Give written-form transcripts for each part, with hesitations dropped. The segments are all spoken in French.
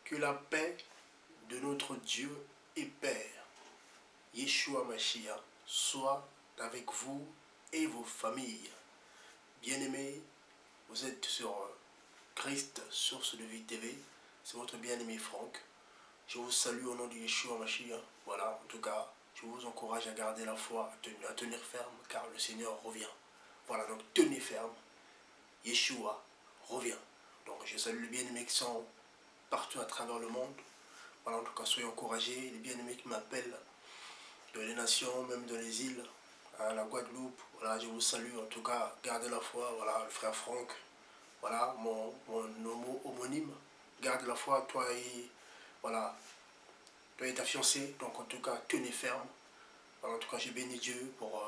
Que la paix de notre Dieu et Père, Yeshua Mashiach, soit avec vous et vos familles. Bien-aimés, vous êtes sur Christ, source de vie TV. C'est votre bien-aimé Franck. Je vous salue au nom de Yeshua Mashiach. Voilà, en tout cas, je vous encourage à garder la foi, à tenir ferme, car le Seigneur revient. Voilà, donc tenez ferme. Yeshua revient. Donc je salue les bien-aimés qui sont partout à travers le monde. Voilà, en tout cas, soyez encouragés. Les bien-aimés qui m'appellent de les nations, même de les îles, à la Guadeloupe. Voilà, je vous salue. En tout cas, gardez la foi. Voilà, le frère Franck. Voilà, mon homonyme. Garde la foi, toi et voilà, toi et ta fiancée. Donc en tout cas, tenez ferme. Voilà, en tout cas, je bénis Dieu pour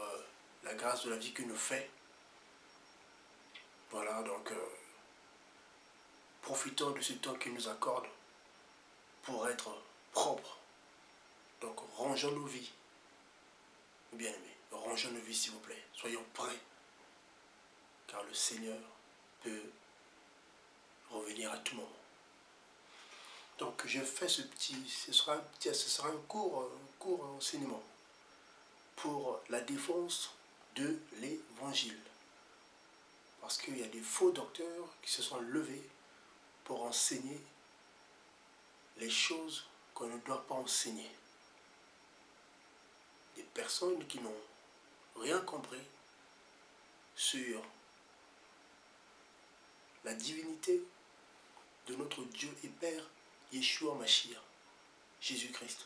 la grâce de la vie qu'il nous fait. Voilà, donc profitons de ce temps qu'il nous accorde pour être propres. Donc rangeons nos vies. Bien-aimés, rangeons nos vies s'il vous plaît. Soyons prêts. Car le Seigneur peut revenir à tout moment. Donc je fais ce sera un court enseignement pour la défense de l'évangile. Parce qu'il y a des faux docteurs qui se sont levés pour enseigner les choses qu'on ne doit pas enseigner. Des personnes qui n'ont rien compris sur la divinité de notre Dieu et Père, Yeshua Mashiach, Jésus-Christ.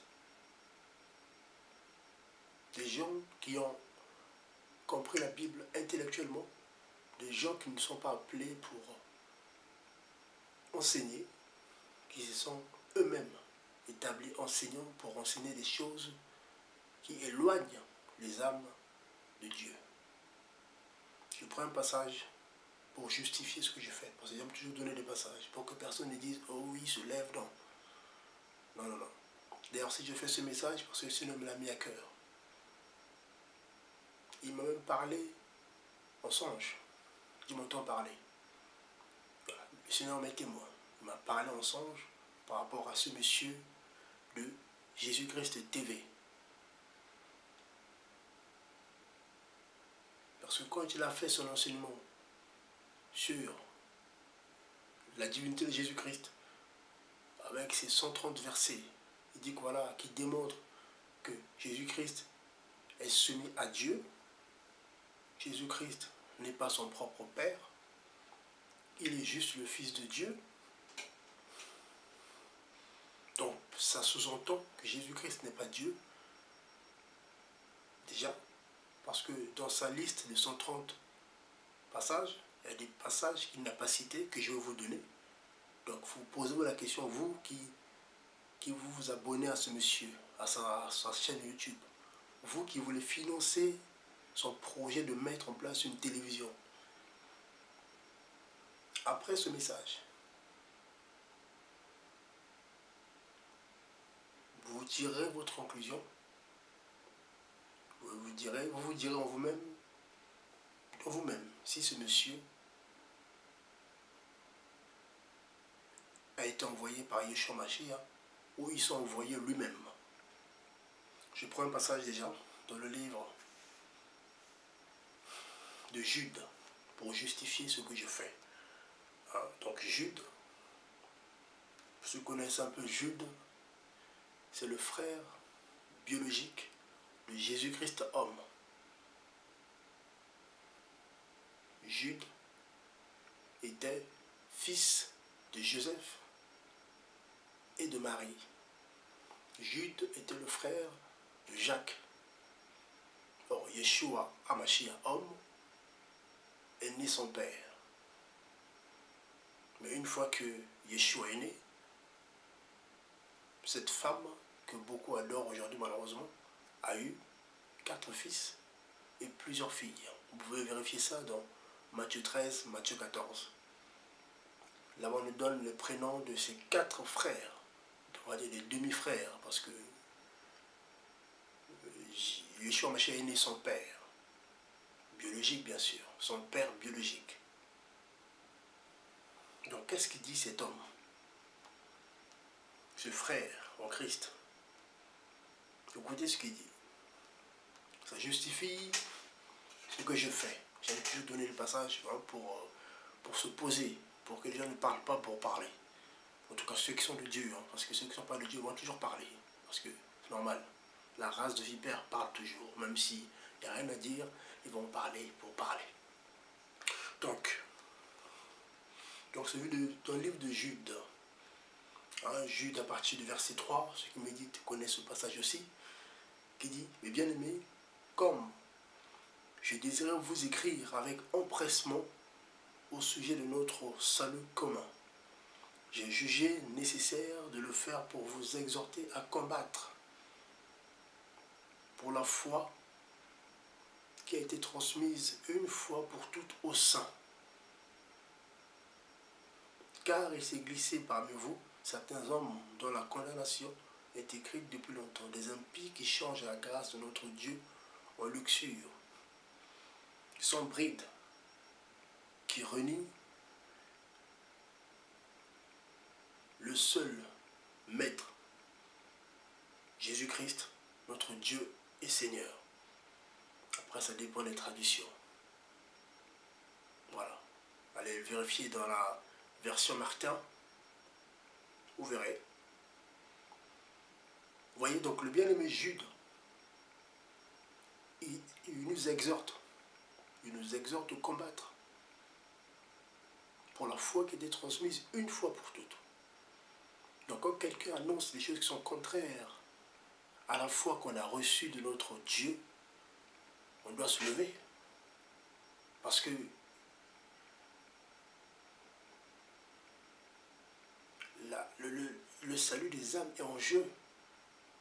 Des gens qui ont compris la Bible intellectuellement, des gens qui ne sont pas appelés pour enseigner, qui se sont eux-mêmes établis enseignants pour enseigner des choses qui éloignent les âmes de Dieu. Je prends un passage pour justifier ce que je fais, parce que j'aime toujours donner des passages, pour que personne ne dise « Oh oui, il se lève », non. Non, non, non. D'ailleurs, si je fais ce message, parce que le Seigneur me l'a mis à cœur. Il m'a même parlé en songe. Je m'entends parler. Voilà. Le Seigneur m'est témoin. Il m'a parlé en songe par rapport à ce monsieur de Jésus-Christ TV. Parce que quand il a fait son enseignement sur la divinité de Jésus-Christ, avec ses 130 versets, il dit que voilà, qui démontre que Jésus-Christ est soumis à Dieu. Jésus-Christ n'est pas son propre Père. Il est juste le Fils de Dieu. Donc, ça sous-entend que Jésus-Christ n'est pas Dieu. Déjà, parce que dans sa liste de 130 passages, il y a des passages qu'il n'a pas cités, que je vais vous donner. Donc, vous posez-vous la question, vous qui vous abonnez à ce monsieur, à sa chaîne YouTube, vous qui voulez financer son projet de mettre en place une télévision. Après ce message, vous tirez votre conclusion, vous vous direz en vous-même, si ce monsieur a été envoyé par Yeshua Mashiach ou ils sont envoyés lui-même. Je prends un passage déjà dans le livre de Jude pour justifier ce que je fais. Donc Jude, ceux qui connaissent un peu Jude, c'est le frère biologique de Jésus-Christ homme. Jude était fils de Joseph et de Marie. Jude était le frère de Jacques. Or, Yeshua Hamashiach homme est né son père. Mais une fois que Yeshua est né, cette femme que beaucoup adorent aujourd'hui malheureusement a eu 4 fils et plusieurs filles. Vous pouvez vérifier ça dans Matthieu 13, Matthieu 14. Là-bas on nous donne le prénom de ses 4 frères, on va dire des demi-frères, parce que Yeshua Hamashiach est né son père, biologique bien sûr, son père biologique. Donc qu'est-ce qu'il dit cet homme? ce frère en Christ. Écoutez ce qu'il dit. Ça justifie ce que je fais. J'aime toujours donner le passage pour se poser, pour que les gens ne parlent pas pour parler. En tout cas, ceux qui sont de Dieu, parce que ceux qui ne sont pas de Dieu vont toujours parler. Parce que c'est normal. La race de vipères parle toujours. Même s'il n'y a rien à dire, ils vont parler pour parler. Donc c'est dans le livre de Jude. Jude à partir du verset 3, ceux qui méditent connaissent ce passage aussi, qui dit, mais bien aimés, comme je désirais vous écrire avec empressement au sujet de notre salut commun, j'ai jugé nécessaire de le faire pour vous exhorter à combattre pour la foi qui a été transmise une fois pour toutes aux saints. Car il s'est glissé parmi vous certains hommes dont la condamnation est écrite depuis longtemps, des impies qui changent la grâce de notre Dieu en luxure, sans bride, qui renient le seul Maître, Jésus-Christ, notre Dieu et Seigneur. Après, ça dépend des traditions. Voilà. Allez vérifier dans la version Martin, vous verrez. Vous voyez, donc le bien-aimé Jude, il nous exhorte au combattre pour la foi qui a été transmise une fois pour toutes. Donc quand quelqu'un annonce des choses qui sont contraires à la foi qu'on a reçue de notre Dieu, on doit se lever. Parce que le salut des âmes est en jeu.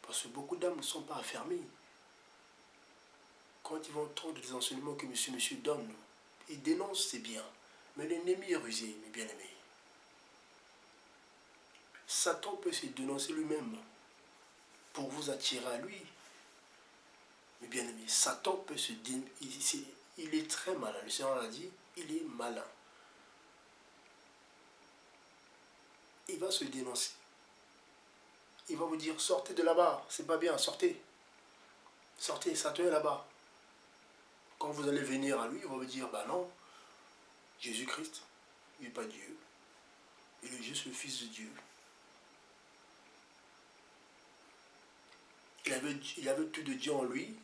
Parce que beaucoup d'âmes ne sont pas affermies. Quand ils vont entendre des enseignements que monsieur donne, ils dénoncent, c'est bien. Mais l'ennemi est rusé, mes bien-aimés. Satan peut se dénoncer lui-même pour vous attirer à lui. Mes bien-aimés, Satan peut se dénoncer. Il est très malin. Le Seigneur l'a dit, il est malin. Il va se dénoncer. Il va vous dire, sortez de là-bas, c'est pas bien, sortez. Sortez, Satan est là-bas. Quand vous allez venir à lui, il va vous dire, bah non, Jésus-Christ, il n'est pas Dieu. Il est juste le Fils de Dieu. Il avait tout de Dieu en lui,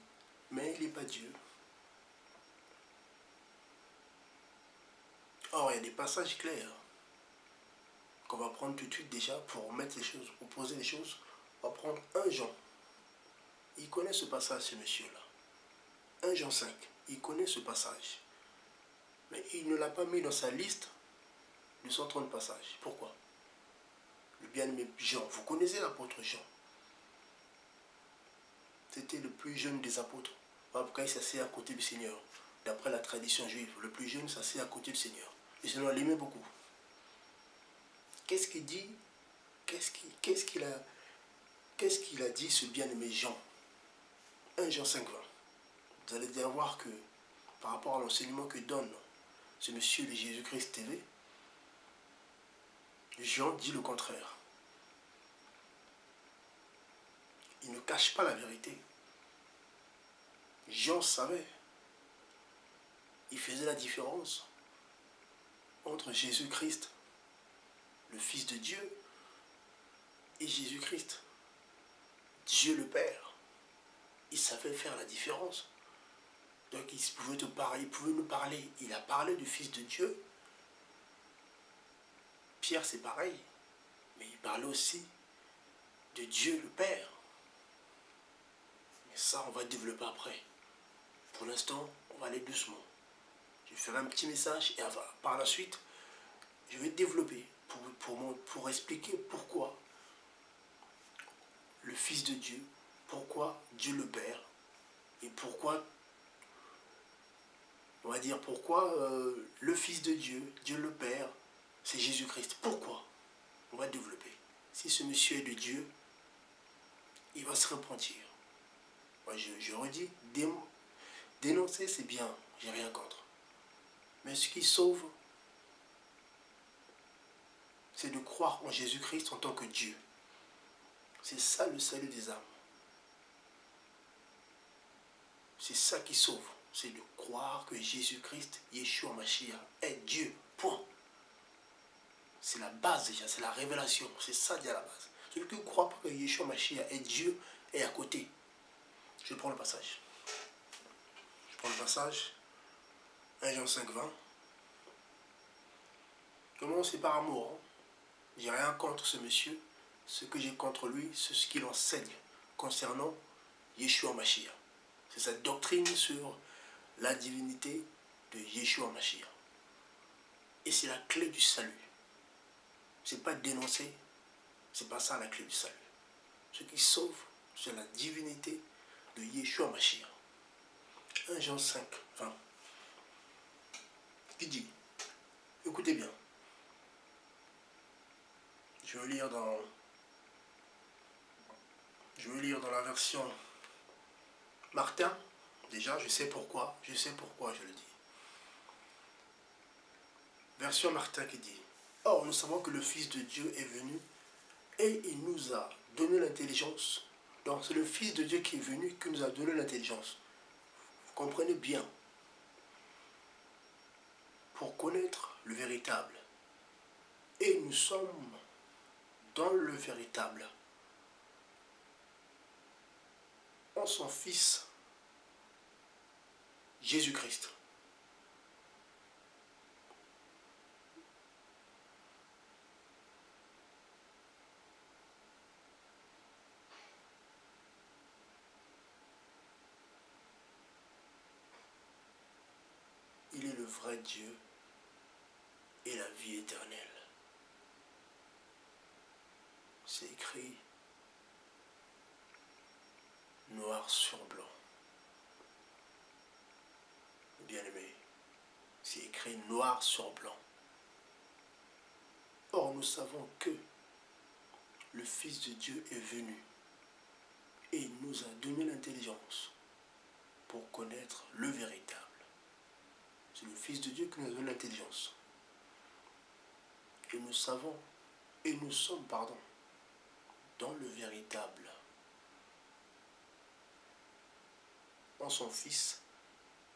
mais il n'est pas Dieu. Or, il y a des passages clairs qu'on va prendre tout de suite déjà pour mettre les choses, pour poser les choses. On va prendre 1 Jean. Il connaît ce passage, ce monsieur-là. 1 Jean 5. Il connaît ce passage. Mais il ne l'a pas mis dans sa liste de 130 passages. Pourquoi? Le bien-aimé Jean. Vous connaissez l'apôtre Jean. C'était le plus jeune des apôtres. Pourquoi il s'assied à côté du Seigneur? D'après la tradition juive, le plus jeune s'assied à côté du Seigneur. Le Seigneur l'aimait beaucoup. Qu'est-ce qu'il dit? Qu'est-ce qu'il a dit, ce bien-aimé Jean? 1 Jean 5, 20. Vous allez bien voir que par rapport à l'enseignement que donne ce monsieur de Jésus-Christ TV, Jean dit le contraire. Il ne cache pas la vérité. Jean savait. Il faisait la différence entre Jésus-Christ, le Fils de Dieu, et Jésus-Christ, Dieu le Père. Il savait faire la différence. Donc il pouvait nous parler. Il a parlé du Fils de Dieu. Pierre, c'est pareil. Mais il parlait aussi de Dieu le Père. Mais ça, on va développer après. Pour l'instant, on va aller doucement. Je ferai un petit message et par la suite, je vais développer pour expliquer pourquoi le Fils de Dieu, pourquoi Dieu le Père, et pourquoi, on va dire pourquoi le Fils de Dieu, Dieu le Père, c'est Jésus-Christ. Pourquoi? On va développer. Si ce monsieur est de Dieu, il va se repentir. Moi, je redis, dénoncer c'est bien, j'ai rien contre. Mais ce qui sauve, c'est de croire en Jésus-Christ en tant que Dieu. C'est ça le salut des âmes. C'est ça qui sauve. C'est de croire que Jésus-Christ, Yeshua Mashiach, est Dieu. Point. C'est la base déjà, c'est la révélation. C'est ça déjà la base. Celui qui ne croit pas que Yeshua Mashiach est Dieu est à côté. Je prends le passage. Je prends le passage. 1 Jean 5, 20. Comment c'est par amour. Hein? J'ai rien contre ce monsieur. Ce que j'ai contre lui, c'est ce qu'il enseigne concernant Yeshua Mashiach. C'est sa doctrine sur la divinité de Yeshua Mashiach. Et c'est la clé du salut. C'est pas dénoncer, c'est pas ça la clé du salut. Ce qui sauve, c'est la divinité de Yeshua Mashiach. 1 Jean 5, 20. Qui dit, écoutez bien, je vais lire dans la version Martin. Déjà, je sais pourquoi je le dis. Version Martin qui dit, or nous savons que le Fils de Dieu est venu et il nous a donné l'intelligence. Donc c'est le Fils de Dieu qui est venu qui nous a donné l'intelligence. Vous comprenez bien. Pour connaître le véritable. Et nous sommes dans le véritable. En son Fils, Jésus-Christ. Il est le vrai Dieu et la vie éternelle. C'est écrit noir sur blanc. Bien-aimé, c'est écrit noir sur blanc. Or, nous savons que le Fils de Dieu est venu et nous a donné l'intelligence pour connaître le véritable. C'est le Fils de Dieu qui nous donne l'intelligence. Et nous savons, et nous sommes, dans le véritable. En son Fils,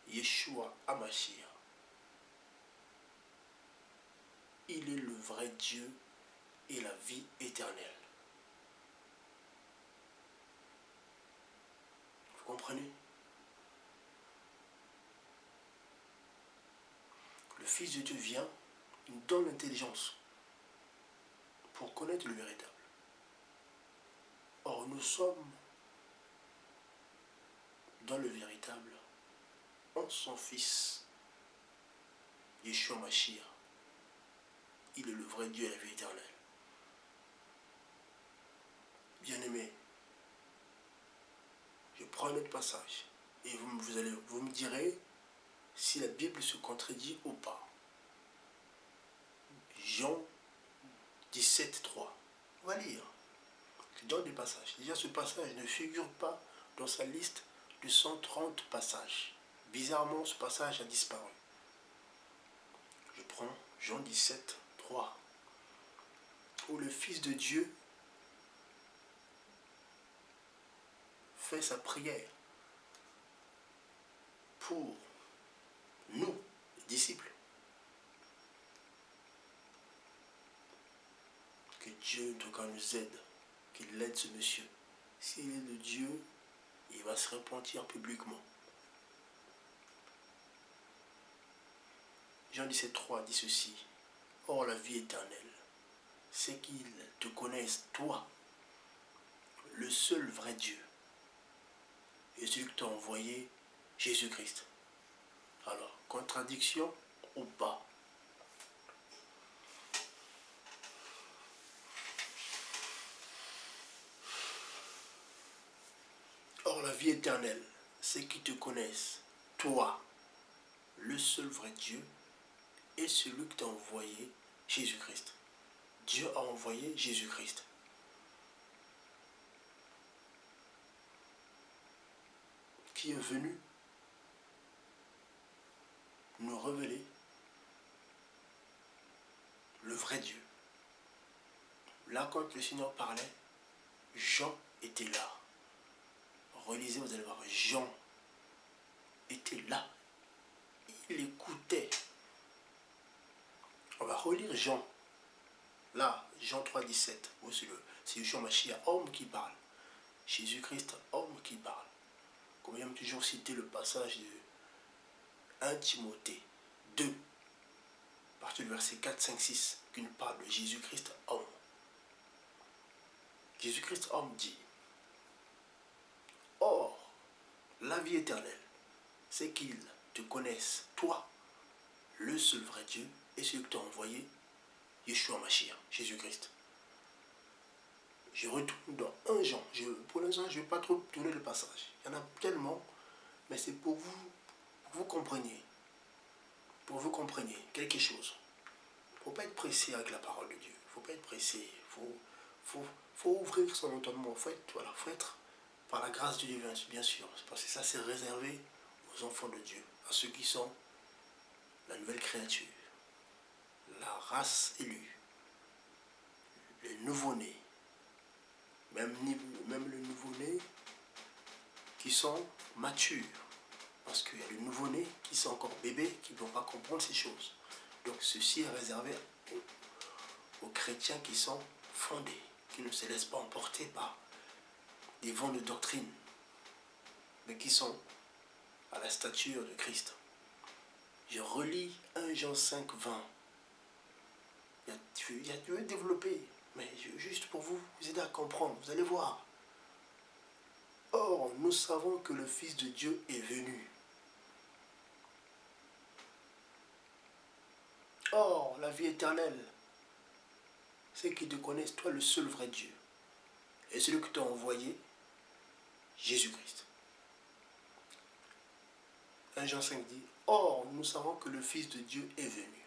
Yeshua HaMashiach. Il est le vrai Dieu et la vie éternelle. Vous comprenez? Le Fils de Dieu vient, il nous donne l'intelligence pour connaître le véritable. Or, nous sommes dans le véritable en son Fils, Yeshua Mashiach. Il est le vrai Dieu et la vie éternelle. Bien-aimé, je prends un autre passage et vous me direz si la Bible se contredit ou pas. Jean 17, 3. On va lire. Je donne des passages. Déjà, ce passage ne figure pas dans sa liste de 130 passages. Bizarrement, ce passage a disparu. Je prends Jean 17, 3. Où le Fils de Dieu fait sa prière pour nous, les disciples. Que Dieu, en tout cas, nous aide, qu'il aide ce monsieur. S'il est de Dieu, il va se repentir publiquement. Jean 17, 3 dit ceci. Or, la vie éternelle, c'est qu'ils te connaissent, toi, le seul vrai Dieu, et celui que tu as envoyé, Jésus-Christ. Alors, contradiction ou pas? Or, la vie éternelle, c'est qu'ils te connaissent, toi, le seul vrai Dieu, et celui que tu as envoyé, Jésus-Christ. Dieu a envoyé Jésus-Christ. Qui est venu nous révéler le vrai Dieu. Là, quand le Seigneur parlait, Jean était là. Relisez, vous allez voir, Jean était là. Il écoutait. On va relire Jean. Là, Jean 3, 17. C'est Yeshua Mashiach, homme qui parle. Jésus-Christ, homme qui parle. Comme j'aime toujours citer le passage de 1 Timothée 2, à partir du verset 4, 5, 6, qui nous parle de Jésus-Christ, homme. Jésus-Christ, homme, dit: Or, la vie éternelle, c'est qu'ils te connaissent, toi, le seul vrai Dieu, et celui que tu as envoyé, Yeshua Mashiach, Jésus-Christ. Je retourne dans 1 Jean. Pour l'instant, je ne vais pas trop tourner le passage. Il y en a tellement, mais c'est pour vous compreniez. Pour vous compreniez quelque chose. Il ne faut pas être pressé avec la parole de Dieu. Il ne faut pas être pressé. Il faut ouvrir son entendement. Il faut être par la grâce de Dieu, bien sûr. Parce que ça, c'est réservé aux enfants de Dieu, à ceux qui sont la nouvelle créature, la race élue, les nouveau-nés, même le nouveau-né qui sont matures. Parce qu'il y a les nouveau-nés qui sont encore bébés, qui ne vont pas comprendre ces choses. Donc ceci est réservé aux chrétiens qui sont fondés, qui ne se laissent pas emporter par des vents de doctrine, mais qui sont à la stature de Christ. Je relis 1 Jean 5, 20. Je vais développer, mais juste pour vous aider à comprendre, vous allez voir. Or, nous savons que le Fils de Dieu est venu. Or, la vie éternelle, c'est qu'ils te connaissent, toi, le seul vrai Dieu, et celui que tu as envoyé, Jésus-Christ. 1 Jean 5 dit: Or, nous savons que le Fils de Dieu est venu.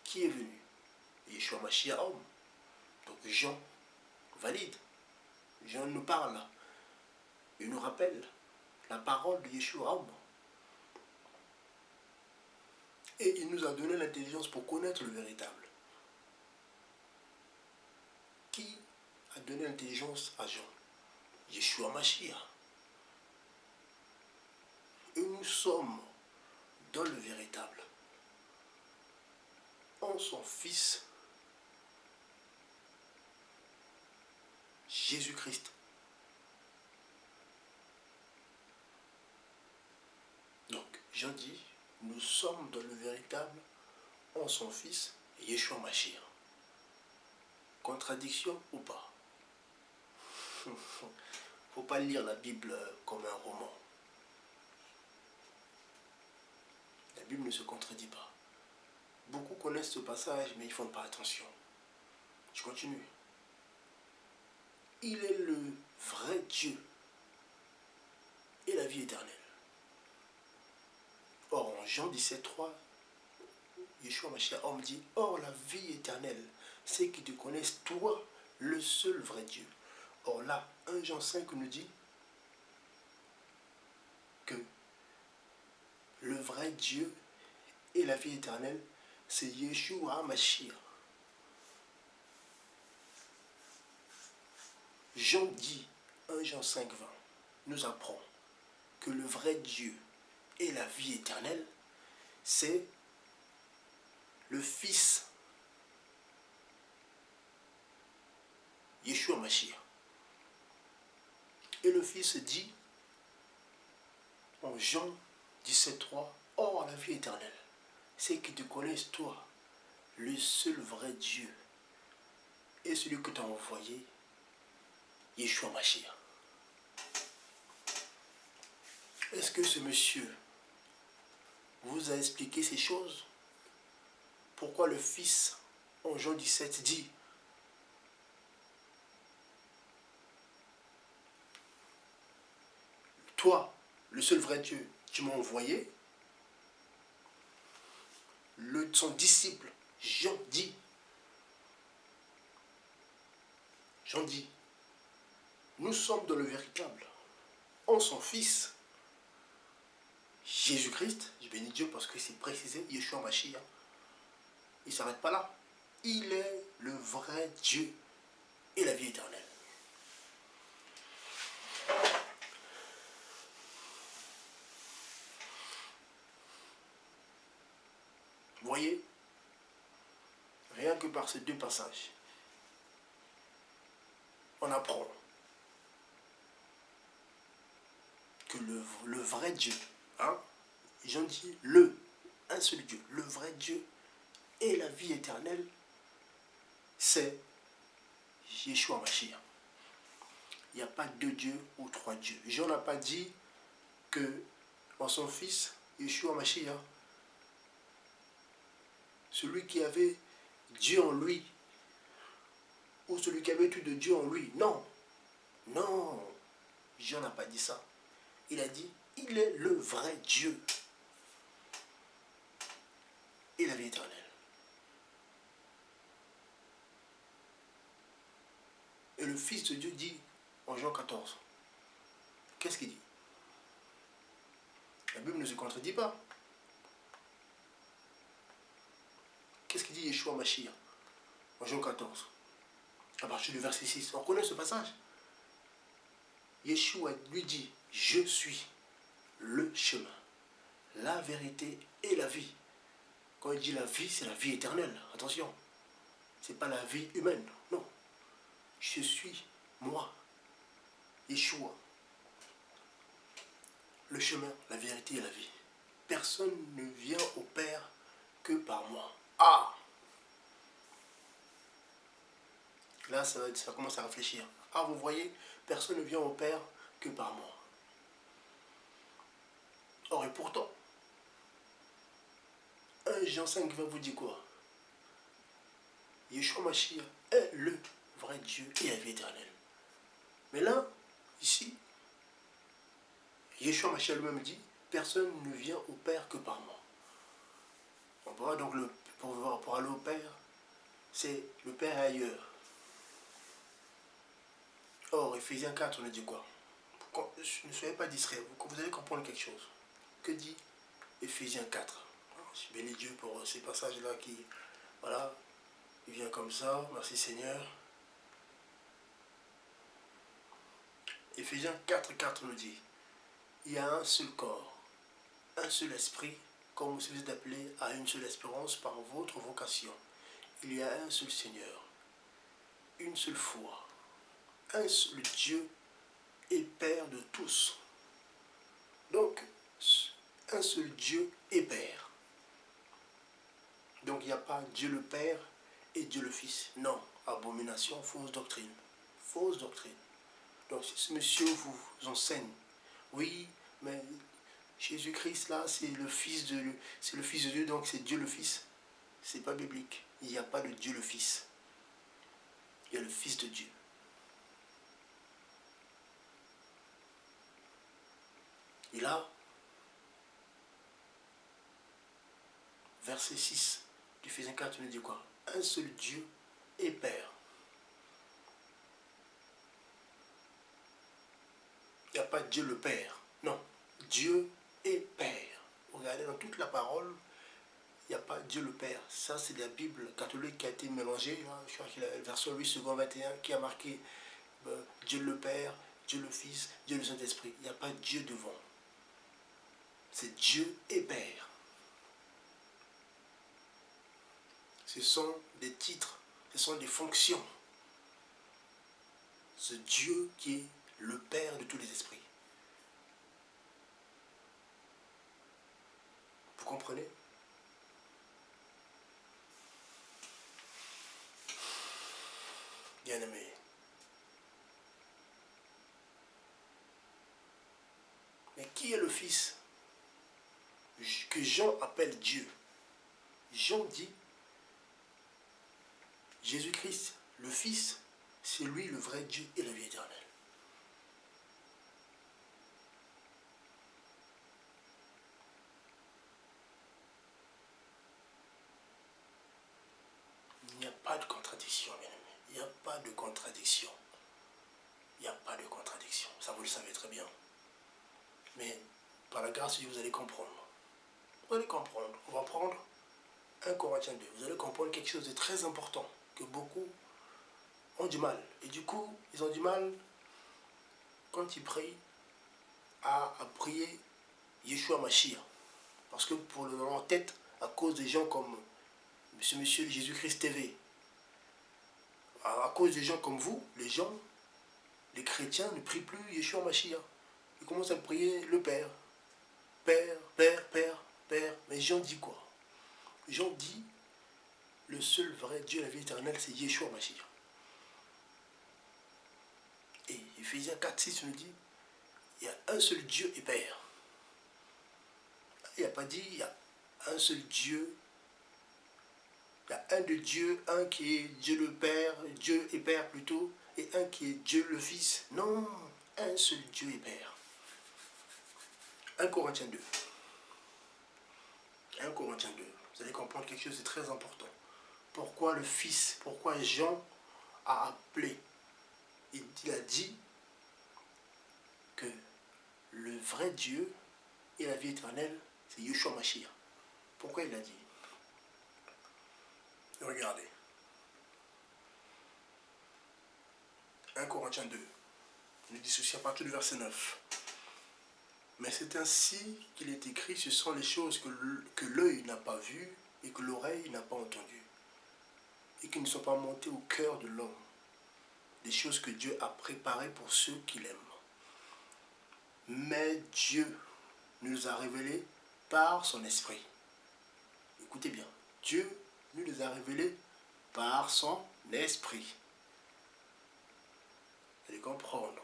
Qui est venu? Yeshua Mashiach, homme. Donc Jean valide. Jean nous parle. Il nous rappelle la parole de Yeshua, homme. Et il nous a donné l'intelligence pour connaître le véritable. Qui a donné l'intelligence à Jean? Yeshua Mashiach. Et nous sommes dans le véritable, en son Fils, Jésus-Christ. Donc, Jean dit, nous sommes dans le véritable, en son Fils, Yeshua Mashiach. Contradiction ou pas? Il ne faut pas lire la Bible comme un roman. La Bible ne se contredit pas. Beaucoup connaissent ce passage, mais ils ne font pas attention. Je continue. Il est le vrai Dieu et la vie éternelle. Or, en Jean 17, 3, Yeshua Mashiach, homme, dit: Or, la vie éternelle, c'est qu'ils te connaissent, toi, le seul vrai Dieu. Or là, 1 Jean 5 nous dit que le vrai Dieu et la vie éternelle, c'est Yeshua Mashiach. Jean dit, 1 Jean 5, 20, nous apprend que le vrai Dieu et la vie éternelle, c'est le Fils Yeshua Mashiach. Et le Fils dit en Jean 17, 3, Or la vie éternelle, c'est qu'ils te connaissent, toi, le seul vrai Dieu, et celui que tu as envoyé, Yeshua Mashiach. Est-ce que ce monsieur vous a expliqué ces choses? Pourquoi le Fils, en Jean 17, dit: Toi, le seul vrai Dieu, tu m'as envoyé. Son disciple, Jean dit, nous sommes dans le véritable, en son Fils, Jésus-Christ. Je bénis Dieu parce que c'est précisé, Yeshua Mashiach. Il ne s'arrête pas là. Il est le vrai Dieu et la vie éternelle. voyez, rien que par ces deux passages, on apprend que le vrai Dieu, hein, j'en dis un seul Dieu, le vrai Dieu et la vie éternelle, c'est Yeshua Mashiach. Il n'y a pas deux dieux ou trois dieux. Jean n'a pas dit que en son fils, Yeshua Mashiach, celui qui avait Dieu en lui, ou celui qui avait tout de Dieu en lui. Non, non, Jean n'a pas dit ça. Il a dit, il est le vrai Dieu et la vie éternelle. Et le Fils de Dieu dit en Jean 14, qu'est-ce qu'il dit? La Bible ne se contredit pas. Qu'est-ce qu'il dit Yeshua Mashiach en Jean 14? À partir du verset 6. On connaît ce passage. Yeshua lui dit, je suis le chemin, la vérité et la vie. Quand il dit la vie, c'est la vie éternelle. Attention, ce n'est pas la vie humaine. Non. Je suis moi, Yeshua, le chemin, la vérité et la vie. Personne ne vient au Père que par moi. Ah! Là, ça commence à réfléchir. Ah, vous voyez, personne ne vient au Père que par moi. Or, et pourtant, 1 Jean 5 va vous dire quoi? Yeshua Mashiach est le vrai Dieu et la vie éternelle. Mais là, ici, Yeshua Mashiach lui-même dit, personne ne vient au Père que par moi. On pourra donc, pour aller au Père, c'est le Père est ailleurs. Or, Ephésiens 4, on a dit quoi? Ne soyez pas distraits, vous allez comprendre quelque chose. Que dit Ephésiens 4? Je bénis Dieu pour ces passages-là qui, voilà, il vient comme ça, merci Seigneur. Ephésiens 4, 4 nous dit, il y a un seul corps, un seul esprit, comme vous êtes appelés à une seule espérance par votre vocation. Il y a un seul Seigneur, une seule foi, un seul Dieu et Père de tous. Donc, un seul Dieu et Père. Donc, il n'y a pas Dieu le Père et Dieu le Fils. Non, abomination, fausse doctrine. Fausse doctrine. Donc, si ce monsieur vous enseigne, oui, mais Jésus-Christ, là, c'est le Fils de Dieu, donc c'est Dieu le Fils. C'est pas biblique. Il n'y a pas de Dieu le Fils. Il y a le Fils de Dieu. Et là, verset 6 du Ephésiens 4 nous dit quoi? Un seul Dieu et Père. Il n'y a pas Dieu le Père. Non, Dieu et Père. Regardez dans toute la parole, il n'y a pas Dieu le Père. Ça, c'est la Bible catholique qui a été mélangée. Là. Je crois qu'il y a le verset 8, second 21, qui a marqué Dieu le Père, Dieu le Fils, Dieu le Saint-Esprit. Il n'y a pas Dieu devant. C'est Dieu et Père. Ce sont des titres, ce sont des fonctions. Ce Dieu qui est le Père de tous les esprits. Vous comprenez? Bien-aimé. Mais qui est le Fils que Jean appelle Dieu? Jean dit Jésus-Christ, le Fils, c'est lui le vrai Dieu et la vie éternelle. Il n'y a pas de contradiction, bien aimé. Il n'y a pas de contradiction. Il n'y a pas de contradiction. Ça, vous le savez très bien. Mais par la grâce de Dieu, vous allez comprendre. Vous allez comprendre. On va prendre 1 Corinthiens 2. Vous allez comprendre quelque chose de très important que beaucoup ont du mal. Et du coup, ils ont du mal, quand ils prient, à prier Yeshua Mashiach. Parce que pour leur tête, à cause des gens comme Monsieur Jésus-Christ TV, à cause des gens comme vous, les chrétiens ne prient plus Yeshua Mashiach. Ils commencent à prier le Père. Père, Père, Père, Père. Mais Jean dit quoi? Jean dit, le seul vrai Dieu, la vie éternelle, c'est Yeshua Mashiach. Et Ephésiens 4:6 nous dit, il y a un seul Dieu et Père. Il n'y a pas dit, il y a un seul Dieu. Il y a un de Dieu, un qui est Dieu le Père, Dieu et Père plutôt, et un qui est Dieu le Fils. Non, un seul Dieu et Père. 1 Corinthiens 2. 1 Corinthiens 2. Vous allez comprendre quelque chose de très important. Pourquoi le Fils, pourquoi Jean a appelé, il a dit que le vrai Dieu et la vie éternelle, c'est Yeshua Mashiach. Pourquoi il l'a dit? Regardez. 1 Corinthiens 2. Il nous dit ceci à partir du verset 9. Mais c'est ainsi qu'il est écrit, ce sont les choses que l'œil n'a pas vues et que l'oreille n'a pas entendues, et qui ne sont pas montées au cœur de l'homme, des choses que Dieu a préparées pour ceux qui l'aiment. Mais Dieu nous a révélées par son esprit. Écoutez bien, Dieu nous les a révélées par son esprit. Vous allez comprendre,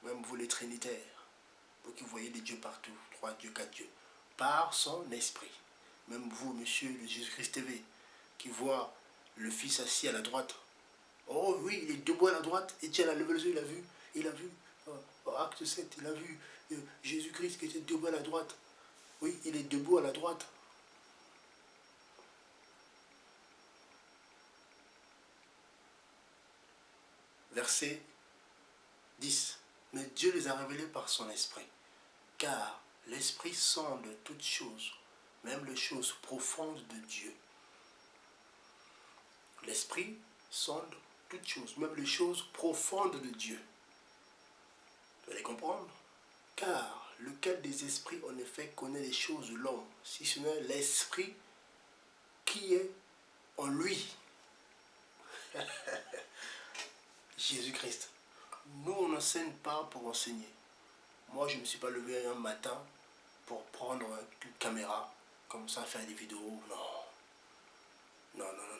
même vous les trinitaires, vous qui voyez des dieux partout, 3 dieux, 4 dieux, par son esprit. Même vous, monsieur de Jésus-Christ TV, qui voit le Fils assis à la droite. Oh oui, il est debout à la droite, Étienne a levé les yeux, il a vu, acte 7, il a vu Jésus-Christ qui était debout à la droite. Oui, il est debout à la droite. Verset 10. Mais Dieu les a révélés par son esprit. Car l'esprit sonde toutes choses, même les choses profondes de Dieu. L'esprit sonde toutes choses, même les choses profondes de Dieu. Vous allez comprendre? Car lequel des esprits en effet connaît les choses de l'homme, si ce n'est l'esprit qui est en lui? Jésus-Christ. Nous, on n'enseigne pas pour enseigner. Moi, je ne me suis pas levé un matin pour prendre une caméra, comme ça, faire des vidéos. Non. Non, non, non,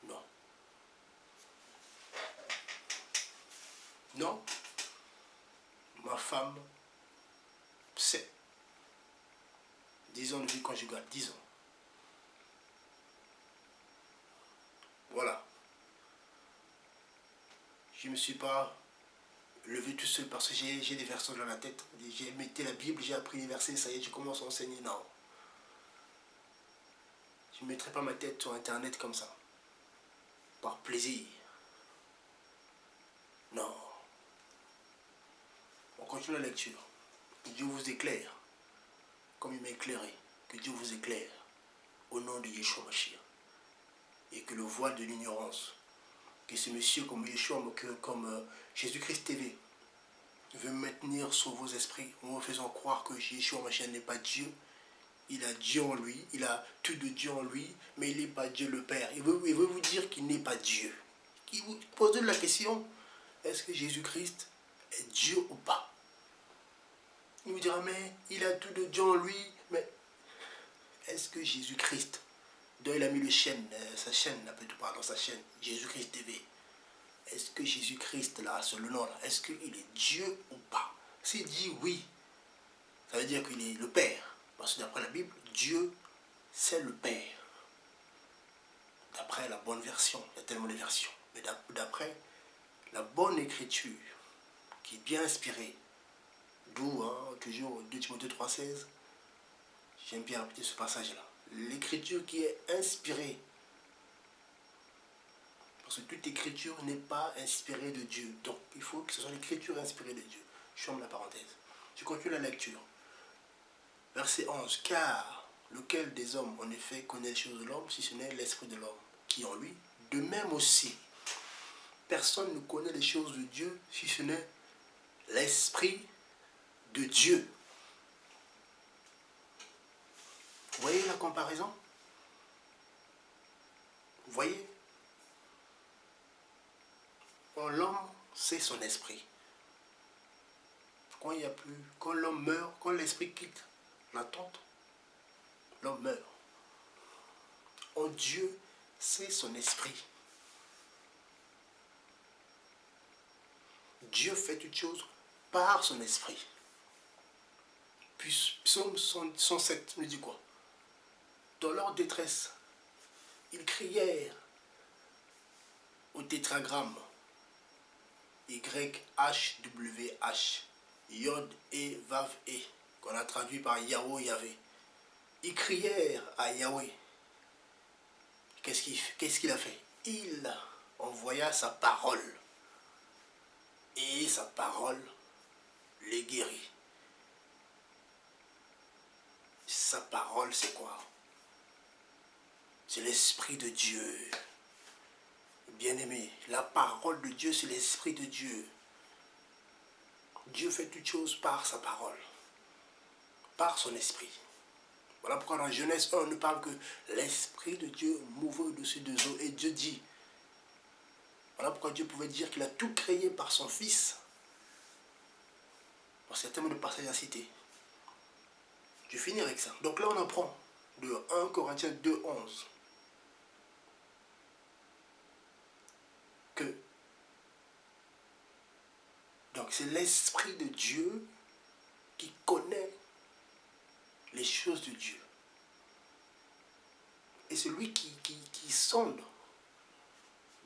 non. Non. Non. Ma femme sait. 10 ans de vie conjugale, 10 ans. Voilà. Je ne me suis pas levé tout seul parce que j'ai des versets dans la tête. J'ai mis la Bible, j'ai appris les versets, ça y est, je commence à enseigner. Non. Je ne mettrai pas ma tête sur Internet comme ça. Par plaisir. Non. On continue la lecture. Que Dieu vous éclaire. Comme il m'a éclairé. Que Dieu vous éclaire. Au nom de Yeshua Mashiach. Et que le voile de l'ignorance, que ce monsieur comme Yeshua, comme Jésus-Christ TV, veut maintenir sur vos esprits, en vous faisant croire que Yeshua Mashiach n'est pas Dieu. Il a Dieu en lui, il a tout de Dieu en lui, mais il n'est pas Dieu le Père. Il veut vous dire qu'il n'est pas Dieu. Il vous pose la question, est-ce que Jésus-Christ est Dieu ou pas? Il vous dira, mais il a tout de Dieu en lui, mais est-ce que Jésus-Christ, dont il a mis sa chaîne, pardon, sa chaîne, Jésus-Christ TV, est-ce que Jésus-Christ, là, sur le nom, là, est-ce qu'il est Dieu ou pas? S'il dit oui, ça veut dire qu'il est le Père. Parce que d'après la Bible, Dieu, c'est le Père. D'après la bonne version, il y a tellement de versions. Mais d'après la bonne écriture, qui est bien inspirée, d'où, toujours 2 Timothée 3,16, j'aime bien répéter ce passage-là. L'écriture qui est inspirée, parce que toute écriture n'est pas inspirée de Dieu. Donc, il faut que ce soit l'écriture inspirée de Dieu. Je ferme la parenthèse. Je continue la lecture. Verset 11. Car lequel des hommes, en effet, connaît les choses de l'homme, si ce n'est l'esprit de l'homme qui est en lui? De même aussi, personne ne connaît les choses de Dieu, si ce n'est l'esprit de Dieu. Vous voyez la comparaison? Vous voyez? L'homme, c'est son esprit. Quand il n'y a plus, quand l'homme meurt, quand l'esprit quitte la tente, l'homme meurt. En Dieu, c'est son esprit. Dieu fait toute chose par son esprit. Puis Psaume 107 nous dit quoi? Dans leur détresse, ils crièrent au tétragramme YHWH, Yod et Vav E, qu'on a traduit par Yahweh Yahvé. Ils crièrent à Yahweh. Qu'est-ce qu'il a fait? Il envoya sa parole. Et sa parole les guérit. Sa parole, c'est quoi? C'est l'Esprit de Dieu. Bien-aimé, la parole de Dieu, c'est l'Esprit de Dieu. Dieu fait toutes choses par sa parole, par son esprit. Voilà pourquoi dans Genèse 1, on ne parle que l'Esprit de Dieu mouvait au-dessus des eaux. Et Dieu dit, voilà pourquoi Dieu pouvait dire qu'il a tout créé par son Fils. Parce qu'il y a tellement de passages à citer. Je finis avec ça. Donc là, on apprend de 1 Corinthiens 2, 11. Que donc c'est l'Esprit de Dieu qui connaît les choses de Dieu. Et c'est lui qui sonde.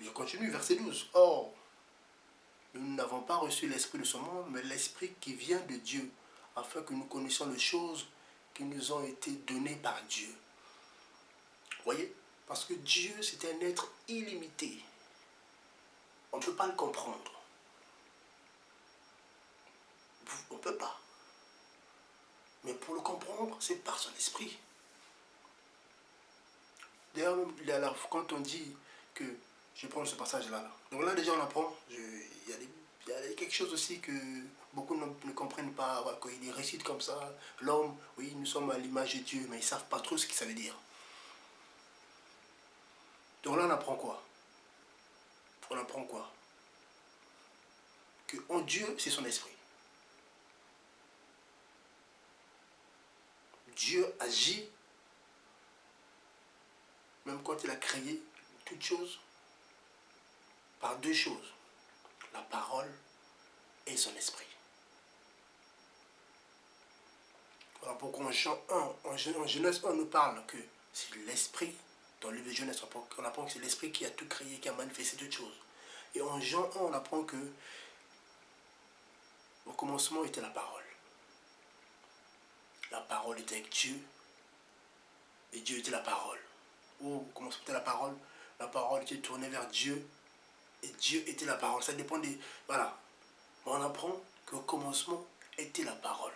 Je continue, verset 12. Or, nous n'avons pas reçu l'esprit de ce monde, mais l'esprit qui vient de Dieu, afin que nous connaissions les choses qui nous ont été données par Dieu. Vous voyez? Parce que Dieu, c'est un être illimité. On ne peut pas le comprendre. On ne peut pas. Mais pour le comprendre, c'est par son esprit. D'ailleurs, quand on dit que... Je vais prendre ce passage-là. Donc là, déjà, on apprend. Il y a quelque chose aussi que beaucoup ne comprennent pas. Quand il récite comme ça, l'homme, oui, nous sommes à l'image de Dieu, mais ils ne savent pas trop ce que ça veut dire. Donc là, on apprend quoi? On apprend quoi? Que en Dieu, c'est son esprit. Dieu agit, même quand il a créé toutes choses, par deux choses. La parole et son esprit. Voilà pourquoi en Genèse 1, on nous parle que c'est l'esprit, dans le livre de Genèse, on apprend que c'est l'esprit qui a tout créé, qui a manifesté toutes choses. Et en Jean 1, on apprend que au commencement était la parole. La parole était avec Dieu, et Dieu était la parole. Au commencement était la parole était tournée vers Dieu, et Dieu était la parole. Ça dépend des... Voilà. On apprend qu'au commencement était la parole.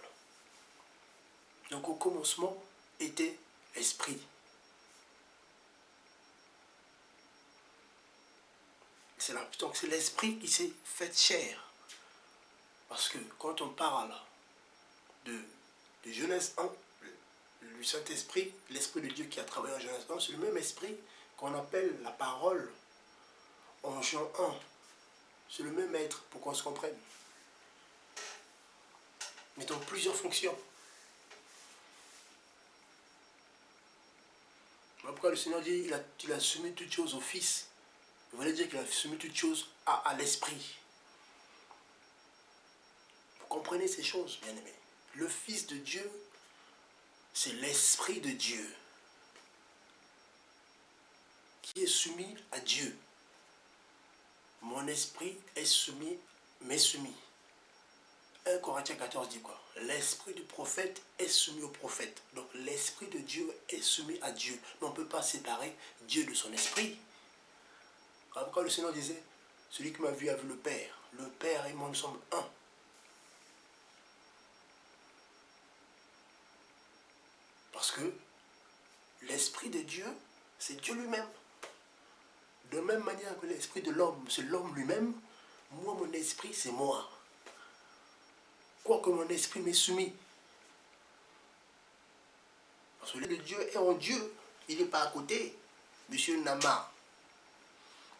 Donc au commencement était l'esprit. Donc c'est l'esprit qui s'est fait chair. Parce que quand on parle de Genèse 1, le Saint-Esprit, l'Esprit de Dieu qui a travaillé en Genèse 1, c'est le même esprit qu'on appelle la parole en Jean 1. C'est le même être pour qu'on se comprenne. Mais dans plusieurs fonctions. Pourquoi le Seigneur dit il a soumis toutes choses au Fils. Il voulait dire qu'il a soumis toutes choses à l'Esprit. Vous comprenez ces choses, bien-aimés. Le Fils de Dieu, c'est l'Esprit de Dieu qui est soumis à Dieu. Mon esprit est soumis, m'est soumis. 1 Corinthiens 14 dit quoi? L'esprit du prophète est soumis au prophète. Donc l'esprit de Dieu est soumis à Dieu. Mais on ne peut pas séparer Dieu de son esprit. Quand le Seigneur disait, celui qui m'a vu a vu le Père. Le Père et moi nous sommes un. Parce que l'esprit de Dieu, c'est Dieu lui-même. De même manière que l'esprit de l'homme, c'est l'homme lui-même, moi, mon esprit, c'est moi. Quoique mon esprit m'est soumis. Parce que le Dieu est en Dieu. Il n'est pas à côté. Monsieur Nama,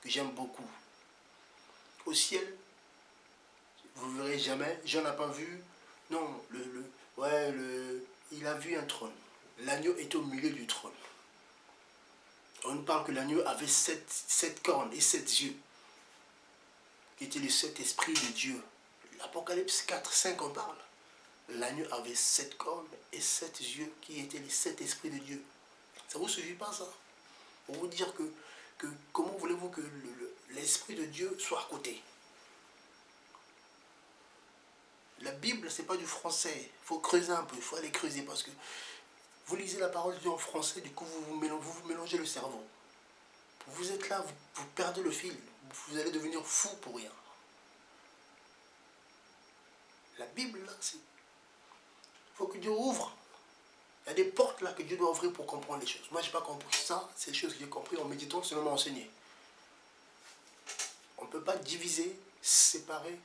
que j'aime beaucoup. Au ciel, vous ne verrez jamais. Jean n'a pas vu. Non, il a vu un trône. L'agneau est au milieu du trône. On nous parle que l'agneau avait sept cornes et 7 yeux, qui étaient les 7 esprits de Dieu. L'Apocalypse 4, 5 en parle. L'agneau avait 7 cornes et 7 yeux, qui étaient les 7 esprits de Dieu. Ça ne vous suffit pas, ça? Pour vous dire que comment voulez-vous que l'esprit de Dieu soit à côté? La Bible, ce n'est pas du français. Il faut creuser un peu, il faut aller creuser, parce que vous lisez la parole de Dieu en français, du coup vous mélangez le cerveau. Vous êtes là, vous perdez le fil. Vous allez devenir fou pour rien. La Bible, là, il faut que Dieu ouvre. Il y a des portes là que Dieu doit ouvrir pour comprendre les choses. Moi, je n'ai pas compris ça. C'est des choses que j'ai compris en méditant, c'est même enseigné. On ne peut pas diviser, séparer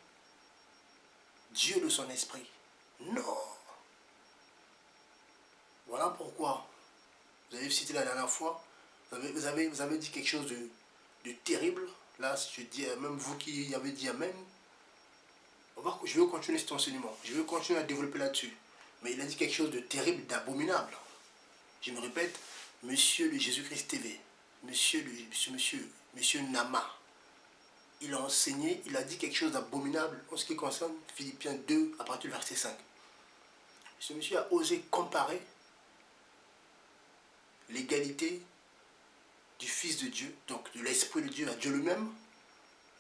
Dieu de son esprit. Non. Voilà pourquoi. Vous avez cité la dernière fois, vous avez dit quelque chose de terrible. Là, je dis, même vous qui avez dit Amen, je vais continuer cet enseignement. Je vais continuer à développer là-dessus. Mais il a dit quelque chose de terrible, d'abominable. Je me répète, Monsieur le Jésus-Christ TV, Monsieur Nama, il a enseigné, il a dit quelque chose d'abominable en ce qui concerne Philippiens 2 à partir du verset 5. Ce monsieur a osé comparer l'égalité du Fils de Dieu, donc de l'Esprit de Dieu à Dieu lui-même,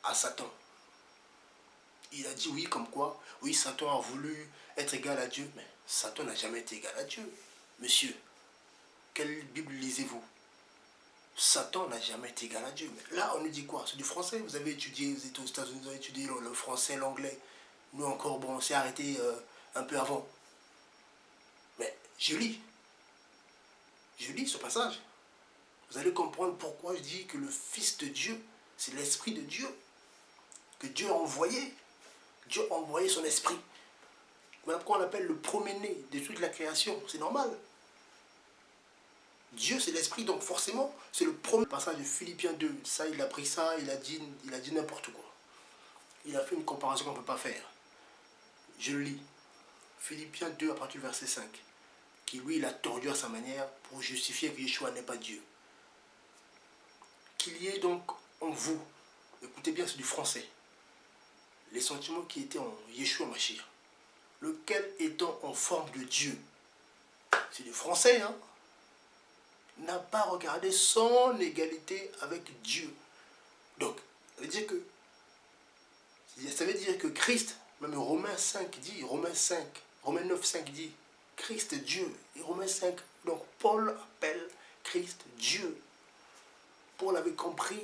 à Satan. Il a dit oui, comme quoi, oui, Satan a voulu être égal à Dieu, mais Satan n'a jamais été égal à Dieu. Monsieur, quelle Bible lisez-vous? Satan n'a jamais été égal à Dieu. Mais là, on nous dit quoi? C'est du français. Vous avez étudié, vous êtes aux États-Unis, vous avez étudié le français, l'anglais. Nous encore, bon, on s'est arrêté un peu avant. Mais je lis ce passage. Vous allez comprendre pourquoi je dis que le Fils de Dieu, c'est l'Esprit de Dieu. Que Dieu a envoyé. Dieu a envoyé son Esprit. Voilà pourquoi on l'appelle le premier-né de toute la création. C'est normal. Dieu, c'est l'Esprit, donc forcément, c'est le premier passage de Philippiens 2. Ça, il a pris ça, il a dit n'importe quoi. Il a fait une comparaison qu'on ne peut pas faire. Je le lis. Philippiens 2 à partir du verset 5. Qui, lui, il a tordu à sa manière pour justifier que Yeshua n'est pas Dieu. Qu'il y ait donc en vous, écoutez bien, c'est du français, les sentiments qui étaient en Yeshua Mashiach, lequel étant en forme de Dieu, c'est du français, hein, n'a pas regardé son égalité avec Dieu. Donc, ça veut dire que Christ, même Romains 5 dit, Romains 9, 5 dit, Christ Dieu. Et Romains 5, donc Paul appelle Christ Dieu. Paul avait compris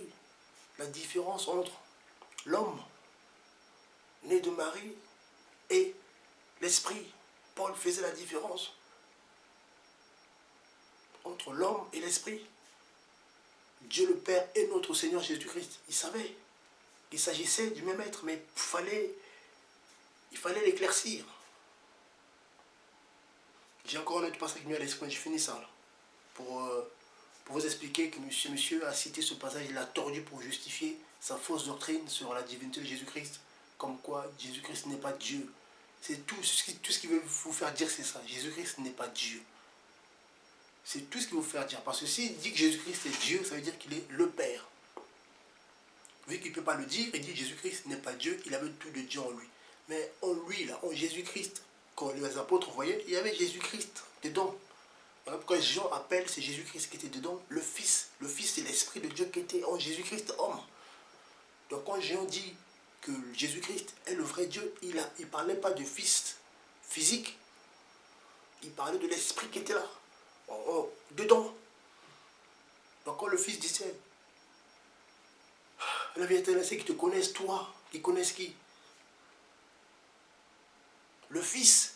la différence entre l'homme né de Marie et l'esprit. Paul faisait la différence entre l'homme et l'esprit. Dieu le Père et notre Seigneur Jésus-Christ. Il savait qu'il s'agissait du même être, mais il fallait l'éclaircir. J'ai encore un autre passage qui m'est à l'esprit, je finis ça là, pour vous expliquer que monsieur a cité ce passage, il a tordu pour justifier sa fausse doctrine sur la divinité de Jésus-Christ, comme quoi Jésus-Christ n'est pas Dieu. C'est tout ce qu'il veut vous faire dire, c'est ça. Jésus-Christ n'est pas Dieu. C'est tout ce qu'il veut vous faire dire. Parce que s'il dit que Jésus-Christ est Dieu, ça veut dire qu'il est le Père. Vu qu'il ne peut pas le dire, il dit que Jésus-Christ n'est pas Dieu, il avait tout de Dieu en lui. Mais en lui, là, en Jésus-Christ, quand les apôtres voyaient, il y avait Jésus-Christ dedans. Voilà pourquoi Jean appelle, c'est Jésus-Christ qui était dedans, le Fils. Le Fils, c'est l'Esprit de Dieu qui était en Jésus-Christ, homme. Donc quand Jean dit que Jésus-Christ est le vrai Dieu, il ne parlait pas de Fils physique. Il parlait de l'Esprit qui était là, dedans. Donc quand le Fils disait, la vérité, c'est qu'ils te connaissent toi, qu'ils connaissent qui? Le Fils.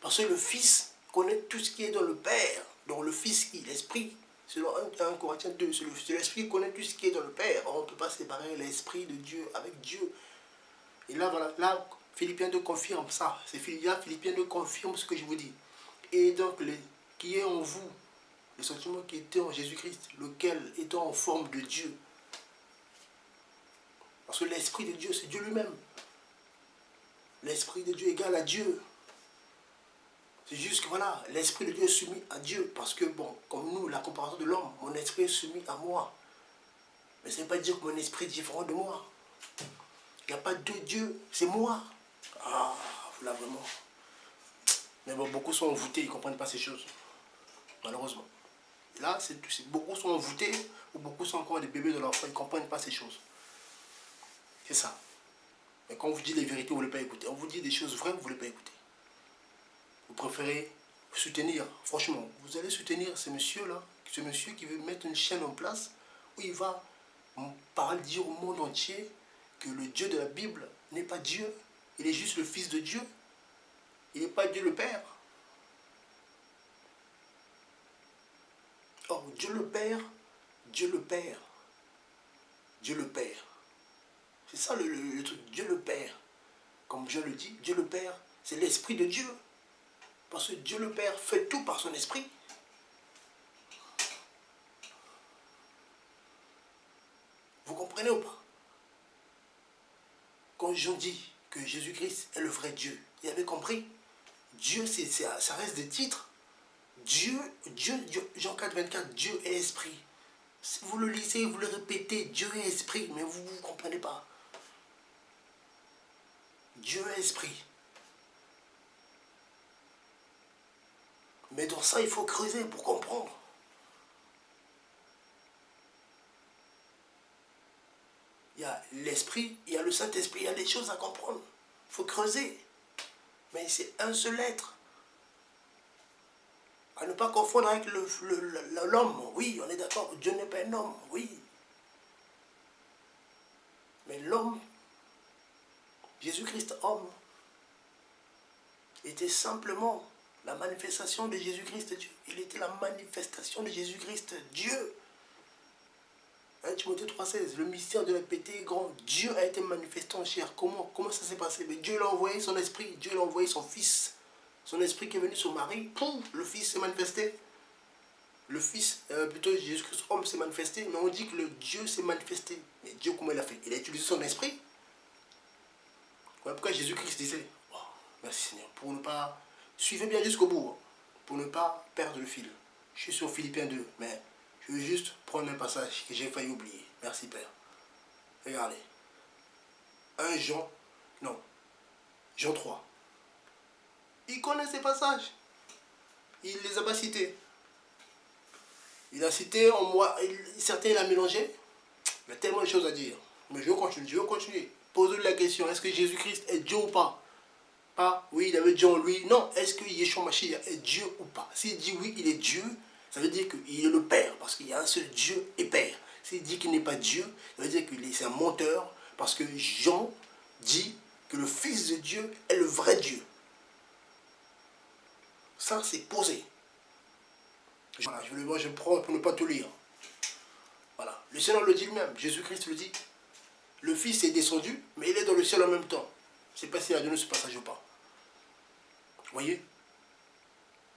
Parce que le Fils connaît tout ce qui est dans le Père. Donc le Fils qui, l'Esprit, selon 1 Corinthiens 2, c'est l'Esprit qui connaît tout ce qui est dans le Père. On ne peut pas séparer l'Esprit de Dieu avec Dieu. Et là, voilà, là, Philippiens 2 confirme ça. C'est Philippiens 2 confirme ce que je vous dis. Et donc, qui est en vous, le sentiment qui était en Jésus-Christ, lequel étant en forme de Dieu. Parce que l'Esprit de Dieu, c'est Dieu lui-même. L'Esprit de Dieu égale à Dieu. C'est juste que voilà, l'Esprit de Dieu est soumis à Dieu. Parce que bon, comme nous, la comparaison de l'homme, mon esprit est soumis à moi. Mais ça ne veut pas dire que mon esprit est différent de moi. Il n'y a pas deux dieux, c'est moi. Ah, là vraiment. Mais bon, beaucoup sont envoûtés, ils ne comprennent pas ces choses. Malheureusement. Là, beaucoup sont envoûtés, ou beaucoup sont encore des bébés de leur foi, ils ne comprennent pas ces choses. C'est ça. Mais quand on vous dit les vérités, vous ne voulez pas écouter. On vous dit des choses vraies, vous ne voulez pas écouter. Vous préférez soutenir, franchement, vous allez soutenir ce monsieur-là, ce monsieur qui veut mettre une chaîne en place, où il va dire au monde entier que le Dieu de la Bible n'est pas Dieu, il est juste le Fils de Dieu, il n'est pas Dieu le Père. Or, Dieu le Père, Dieu le Père, Dieu le Père. C'est ça le truc, Dieu le Père. Comme je le dis, Dieu le Père, c'est l'Esprit de Dieu. Parce que Dieu le Père fait tout par son Esprit. Vous comprenez ou pas? Quand Jean dit que Jésus-Christ est le vrai Dieu, il avait compris. Dieu, ça reste des titres. Dieu, Jean 4, 24, Dieu est esprit. Si vous le lisez, vous le répétez, Dieu est esprit, mais vous ne comprenez pas. Dieu est esprit. Mais dans ça, il faut creuser pour comprendre. Il y a l'esprit, il y a le Saint-Esprit, il y a des choses à comprendre. Il faut creuser. Mais c'est un seul être. À ne pas confondre avec l'homme. Oui, on est d'accord. Dieu n'est pas un homme. Oui. Mais l'homme, Jésus-Christ homme, était simplement la manifestation de Jésus-Christ Dieu. Il était la manifestation de Jésus-Christ Dieu. 1 Timothée 3,16, le mystère de la piété est grand. Dieu a été manifesté en chair. Comment ça s'est passé? Mais Dieu l'a envoyé son esprit. Dieu l'a envoyé son fils. Son esprit qui est venu sur Marie. Pouf, le fils s'est manifesté. Le fils, plutôt Jésus-Christ, homme, s'est manifesté. Mais on dit que le Dieu s'est manifesté. Mais Dieu, comment il a fait? Il a utilisé son esprit. Voilà pourquoi Jésus-Christ disait, oh, merci Seigneur, pour ne pas... Suivez bien jusqu'au bout, pour ne pas perdre le fil. Je suis sur Philippiens 2, mais je veux juste prendre un passage que j'ai failli oublier. Merci Père. Regardez. Jean 3. Il connaît ces passages. Il ne les a pas cités. Il a cité en moi, certains il a mélangé. Il y a tellement de choses à dire. Mais je veux continuer. Posez-lui la question, est-ce que Jésus-Christ est Dieu ou pas? Pas, oui, il avait Dieu en lui. Non, est-ce que Yeshua Mashiach est Dieu ou pas? S'il dit oui, il est Dieu, ça veut dire qu'il est le Père, parce qu'il y a un seul Dieu et Père. S'il dit qu'il n'est pas Dieu, ça veut dire qu'il est un menteur, parce que Jean dit que le Fils de Dieu est le vrai Dieu. Ça, c'est posé. Voilà, je prends pour ne pas tout lire. Voilà. Le Seigneur le dit lui-même, Jésus-Christ le dit. Le Fils est descendu, mais il est dans le ciel en même temps. Je ne sais pas s'il a donné ce passage ou pas. Vous voyez?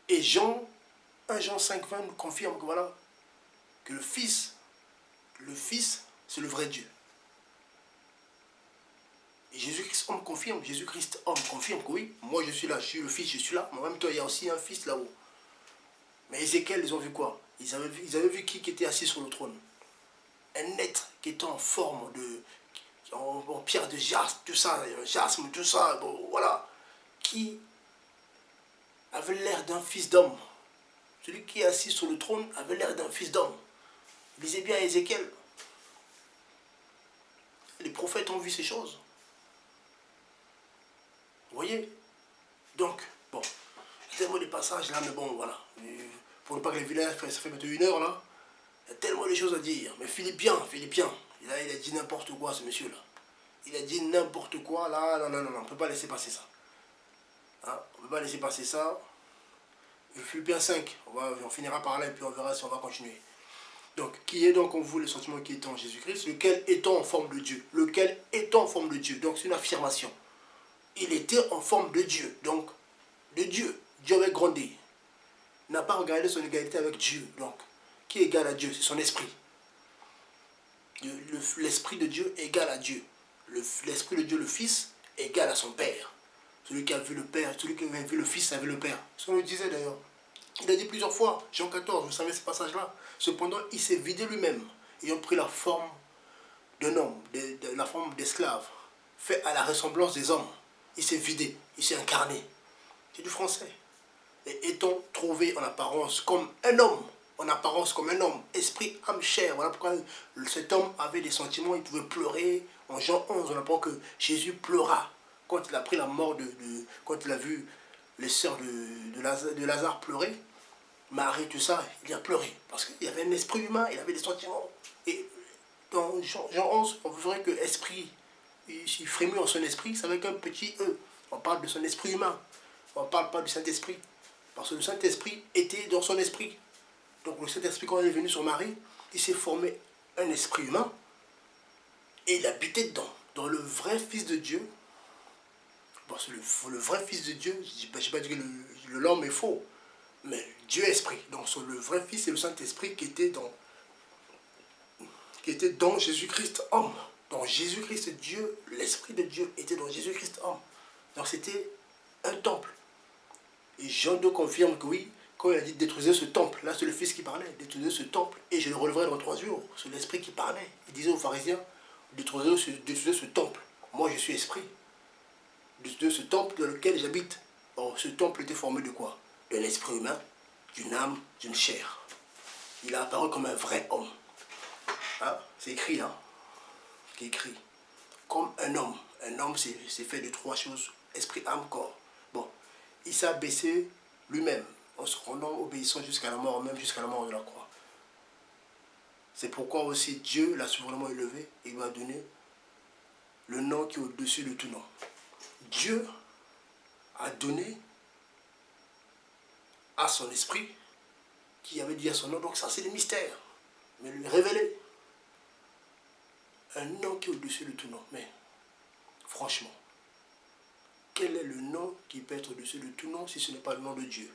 Et 1 Jean 5, 20 nous confirme que voilà, que le Fils, c'est le vrai Dieu. Et Jésus-Christ homme confirme, Jésus-Christ homme confirme que oui, moi je suis là, je suis le Fils, je suis là, mais en même temps il y a aussi un Fils là-haut. Mais Ézéchiel, ils ont vu quoi? Ils avaient vu qui était assis sur le trône. Un être qui était en forme en pierre de jaspe, tout ça, jasme, tout ça, bon, voilà. Qui avait l'air d'un fils d'homme. Celui qui est assis sur le trône avait l'air d'un fils d'homme. Lisez bien Ézéchiel. Les prophètes ont vu ces choses. Vous voyez? Donc, bon, tellement de passages là, mais bon, voilà. Pour ne pas que les vilains, ça fait bientôt 1 heure là. Il y a tellement de choses à dire. Mais Philippiens, il a dit n'importe quoi, ce monsieur-là. Il a dit n'importe quoi, là, non, on ne peut pas laisser passer ça. Hein? On ne peut pas laisser passer ça. Philippiens 5, on finira par là et puis on verra si on va continuer. Donc, qui est donc en vous le sentiment qui est en Jésus-Christ, lequel étant en forme de Dieu. Lequel étant en forme de Dieu. Donc, c'est une affirmation. Il était en forme de Dieu. Donc, de Dieu. Dieu avait grandi. n'a pas regardé son égalité avec Dieu. Donc, qui est égal à Dieu? C'est son esprit. L'esprit de Dieu est égal à Dieu. L'esprit de Dieu, le Fils, est égal à son Père. Celui qui a vu le Père, celui qui a vu le Fils a vu le Père. Ça le disait d'ailleurs. Il a dit plusieurs fois, Jean 14, vous savez ce passage-là. Cependant, il s'est vidé lui-même, ayant pris la forme d'un homme, la forme d'esclave, fait à la ressemblance des hommes. Il s'est vidé, il s'est incarné. C'est du français. Et étant trouvé en apparence comme un homme, esprit, âme, chair. Voilà pourquoi cet homme avait des sentiments, il pouvait pleurer. En Jean 11, on apprend que Jésus pleura quand il a pris la mort quand il a vu les sœurs de Lazare pleurer. Marie, tout ça, il a pleuré. Parce qu'il avait un esprit humain, il avait des sentiments. Et dans Jean 11, on verrait que esprit, il frémit en son esprit, c'est avec un petit E. On parle de son esprit humain. On ne parle pas du Saint-Esprit. Parce que le Saint-Esprit était dans son esprit. Donc le Saint-Esprit, quand il est venu sur Marie, il s'est formé un esprit humain et il habitait dedans. Dans le vrai Fils de Dieu, parce que le vrai Fils de Dieu, je ne sais pas dire que l'homme est faux, mais Dieu est esprit. Donc le vrai Fils, c'est le Saint-Esprit qui était dans Jésus-Christ homme. Dans Jésus-Christ Dieu, l'Esprit de Dieu était dans Jésus-Christ homme. Donc c'était un temple. Et Jean 2 confirme que oui, quand il a dit détruisez ce temple, là c'est le Fils qui parlait, détruisez ce temple et je le releverai dans 3 jours. C'est l'Esprit qui parlait. Il disait aux pharisiens, détruisez ce temple. Moi je suis esprit. Détruisez ce temple dans lequel j'habite. Or ce temple était formé de quoi? D'un esprit humain, d'une âme, d'une chair. Il a apparu comme un vrai homme. Hein? C'est écrit là. C'est écrit. Comme un homme. Un homme c'est fait de 3 choses. Esprit, âme, corps. Bon. Il s'est abaissé lui-même, en se rendant obéissant jusqu'à la mort, même jusqu'à la mort de la croix. C'est pourquoi aussi Dieu l'a souverainement élevé et lui a donné le nom qui est au-dessus de tout nom. Dieu a donné à son esprit, qui avait dit à son nom, donc ça c'est le mystère, mais lui révéler un nom qui est au-dessus de tout nom. Mais franchement, quel est le nom qui peut être au-dessus de tout nom si ce n'est pas le nom de Dieu?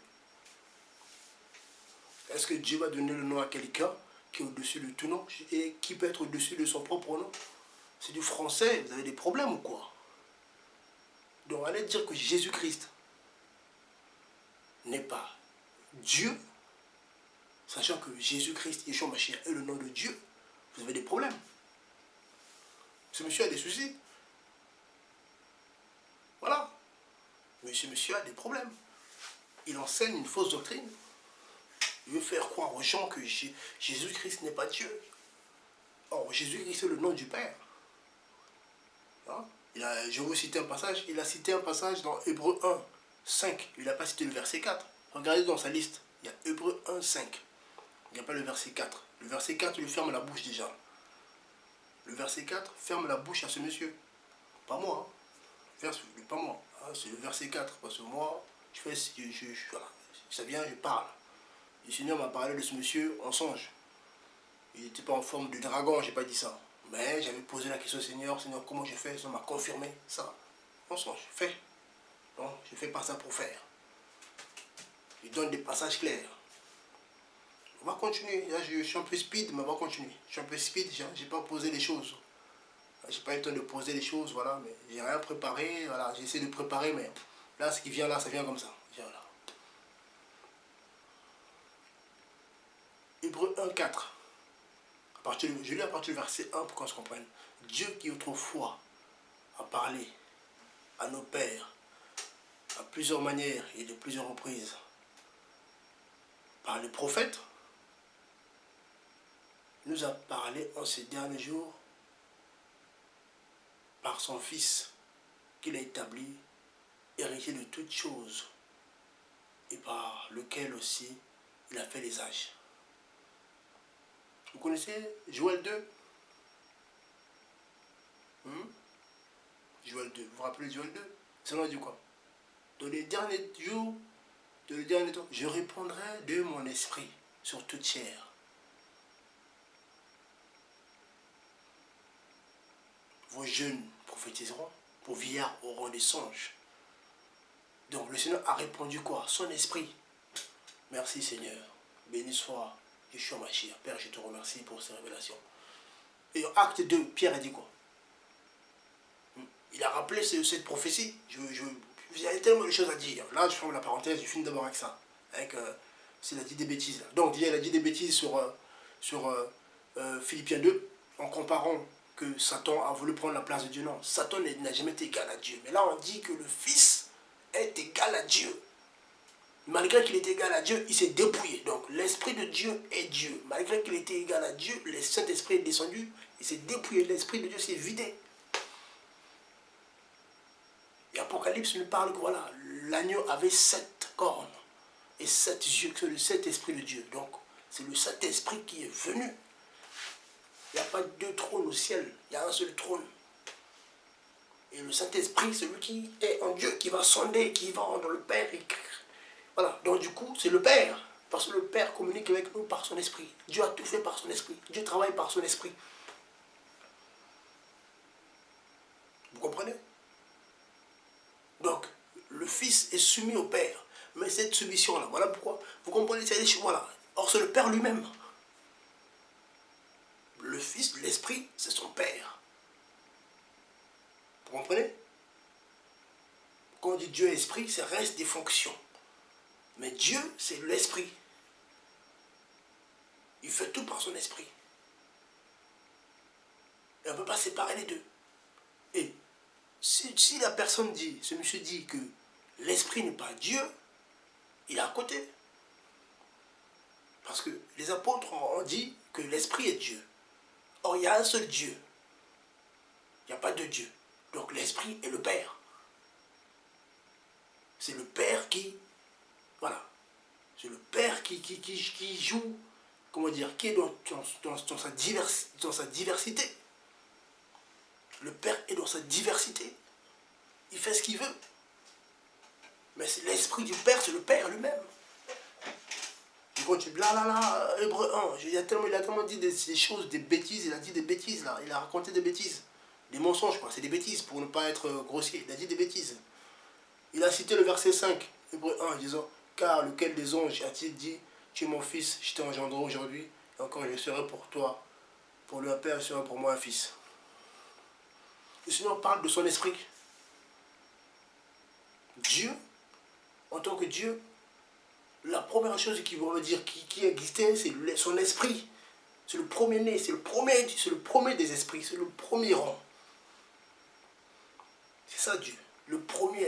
Est-ce que Dieu va donner le nom à quelqu'un qui est au-dessus de tout nom et qui peut être au-dessus de son propre nom? C'est du français, vous avez des problèmes ou quoi? Donc allez dire que Jésus-Christ n'est pas Dieu, sachant que Jésus-Christ, Yeshua Mashiach, est le nom de Dieu, vous avez des problèmes. Ce monsieur a des soucis. Voilà. Monsieur a des problèmes. Il enseigne une fausse doctrine. Il veut faire croire aux gens que Jésus-Christ n'est pas Dieu. Or, Jésus-Christ est le nom du Père. Hein? Je vais vous citer un passage. Il a cité un passage dans Hébreux 1, 5. Il n'a pas cité le verset 4. Regardez dans sa liste. Il y a Hébreux 1, 5. Il n'y a pas le verset 4. Le verset 4 lui ferme la bouche déjà. Le verset 4 ferme la bouche à ce monsieur. Pas moi. Hein. Pas moi. Hein, c'est le verset 4. Parce que moi, voilà. Ça vient, je parle. Le Seigneur m'a parlé de ce monsieur en songe. Il n'était pas en forme de dragon, j'ai pas dit ça. Mais j'avais posé la question au Seigneur, Seigneur, comment je fais? Ça m'a confirmé ça. En songe, fais. Non, je ne fais pas ça pour faire. Il donne des passages clairs. On va continuer. Là, je suis un peu speed, mais on va continuer. Je suis un peu speed, j'ai pas posé les choses. J'ai pas eu le temps de poser les choses, voilà, mais j'ai rien préparé, voilà, j'ai essayé de préparer, mais là, ce qui vient là, ça vient comme ça. Voilà. Hébreux 1, 4. Je lis à partir du verset 1 pour qu'on se comprenne. Dieu qui autrefois a parlé à nos pères à plusieurs manières et de plusieurs reprises par les prophètes, nous a parlé en ces derniers jours par son Fils qu'il a établi, héritier de toutes choses, et par lequel aussi il a fait les âges. Vous connaissez Joël 2? Joël 2. Vous vous rappelez Joël 2? Ça veut dire quoi? Dans les derniers jours, dans les derniers temps, je répandrai de mon esprit sur toute chair. Vos jeunes prophétiseront, vos vieillards auront des songes. Donc le Seigneur a répondu quoi? Son esprit. Merci Seigneur. Béni soit Yeshua Mashiach. Père, je te remercie pour ces révélations. Et en acte 2, Pierre a dit quoi? Il a rappelé cette prophétie. Il y a tellement de choses à dire. Là, je ferme la parenthèse, je finis d'abord avec ça. Avec, s'il a dit des bêtises. Là. Donc, il a dit des bêtises sur Philippiens 2, en comparant que Satan a voulu prendre la place de Dieu. Non, Satan n'a jamais été égal à Dieu. Mais là, on dit que le Fils est égal à Dieu. Malgré qu'il était égal à Dieu, il s'est dépouillé. Donc, l'Esprit de Dieu est Dieu. Malgré qu'il était égal à Dieu, le Saint-Esprit est descendu, il s'est dépouillé. L'Esprit de Dieu s'est vidé. Et Apocalypse nous parle que voilà, l'agneau avait 7 cornes et 7 yeux, c'est le Saint-Esprit de Dieu. Donc, c'est le Saint-Esprit qui est venu. Il n'y a pas deux trônes au ciel, il y a un seul trône. Et le Saint-Esprit, celui qui est en Dieu, qui va sonder, qui va rendre le Père. Voilà, donc du coup, c'est le Père. Parce que le Père communique avec nous par son esprit. Dieu a tout fait par son esprit. Dieu travaille par son esprit. Vous comprenez? Donc, le Fils est soumis au Père. Mais cette soumission-là, voilà pourquoi. Vous comprenez? Voilà. Or, c'est le Père lui-même. Le Fils, l'Esprit, c'est son Père. Vous comprenez? Quand on dit Dieu est Esprit, ça reste des fonctions. Mais Dieu, c'est l'Esprit. Il fait tout par son Esprit. Et on ne peut pas séparer les deux. Et si la personne dit, ce monsieur dit que l'Esprit n'est pas Dieu, il est à côté. Parce que les apôtres ont dit que l'Esprit est Dieu. Or, il y a un seul Dieu. Il n'y a pas de Dieu. Donc, l'Esprit est le Père. C'est le Père qui... Voilà. C'est le Père qui joue, comment dire, qui est dans sa diversité. Le Père est dans sa diversité. Il fait ce qu'il veut. Mais c'est l'Esprit du Père, c'est le Père lui-même. Il continue, Hébreu 1, il a tellement dit des choses, des bêtises, il a dit des bêtises là, il a raconté des bêtises. Des mensonges quoi, c'est des bêtises pour ne pas être grossier, il a dit des bêtises. Il a cité le verset 5, Hébreu 1, disant, car lequel des anges a-t-il dit, tu es mon fils, je t'ai engendré aujourd'hui, et encore je serai pour toi, pour lui un père, je serai pour moi un fils. Le Seigneur parle de son esprit. Dieu, en tant que Dieu, la première chose qu'il va dire qui existait, c'est son esprit. C'est le premier-né, c'est le premier des esprits, c'est le premier rang. C'est ça Dieu. Le premier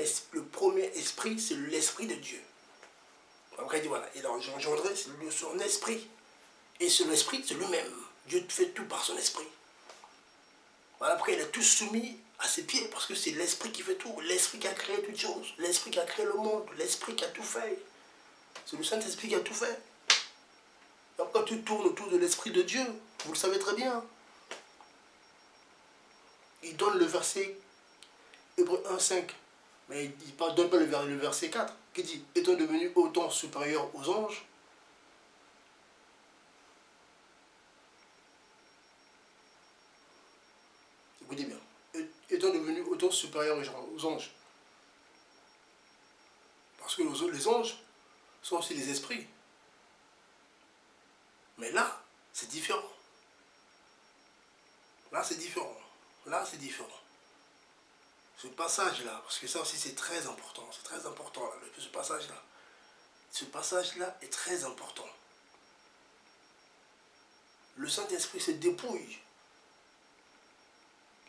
esprit, c'est l'esprit de Dieu. Après il dit voilà, il a engendré son esprit. Et son esprit, c'est lui-même. Dieu fait tout par son esprit. Voilà, après il a tout soumis à ses pieds, parce que c'est l'esprit qui fait tout. L'esprit qui a créé toutes choses. L'esprit qui a créé le monde. L'esprit qui a tout fait. C'est le Saint-Esprit qui a tout fait. Donc quand tu tournes autour de l'Esprit de Dieu, vous le savez très bien. Il donne le verset Hébreu 1,5. Mais il ne donne pas le verset 4, qui dit, étant devenu autant supérieur aux anges, écoutez bien, étant devenu autant supérieur aux anges. Parce que les anges sont aussi des esprits. Mais là, c'est différent. Là, c'est différent. Là, c'est différent. Ce passage-là, parce que ça aussi c'est très important là, ce passage-là. Ce passage-là est très important. Le Saint-Esprit se dépouille.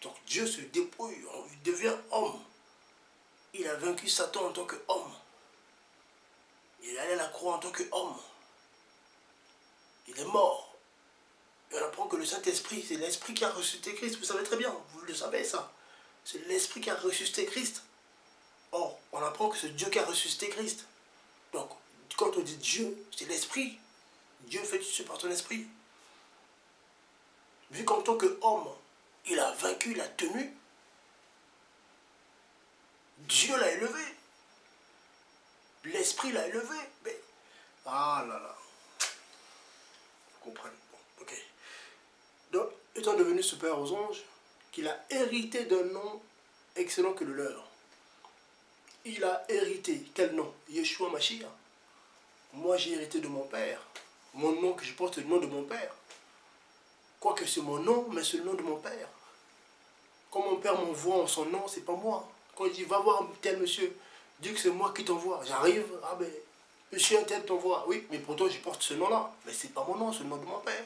Donc Dieu se dépouille, il devient homme. Il a vaincu Satan en tant qu'homme. Il est allé à la croix en tant qu'homme. Il est mort. Et on apprend que le Saint-Esprit, c'est l'Esprit qui a ressuscité Christ. Vous savez très bien, vous le savez ça. C'est l'Esprit qui a ressuscité Christ. Or, on apprend que c'est Dieu qui a ressuscité Christ. Donc, quand on dit Dieu, c'est l'Esprit. Dieu fait tout ce par son Esprit. Vu qu'en tant qu'homme, il a vaincu, il a tenu, Dieu l'a élevé. L'Esprit l'a élevé. Mais... ah là là. Vous comprenez? Bon, ok. Donc, étant devenu supérieur aux anges, qu'il a hérité d'un nom excellent que le leur. Il a hérité, quel nom? Yeshua Mashiach. Moi, j'ai hérité de mon père. Mon nom, que je porte le nom de mon père. Quoique c'est mon nom, mais c'est le nom de mon père. Quand mon père m'envoie en son nom, c'est pas moi. Quand il dit, va voir tel monsieur, dis que c'est moi qui t'envoie. J'arrive, ah ben, monsieur un tel t'envoie. Oui, mais pourtant je porte ce nom-là. Mais c'est pas mon nom, c'est le nom de mon père.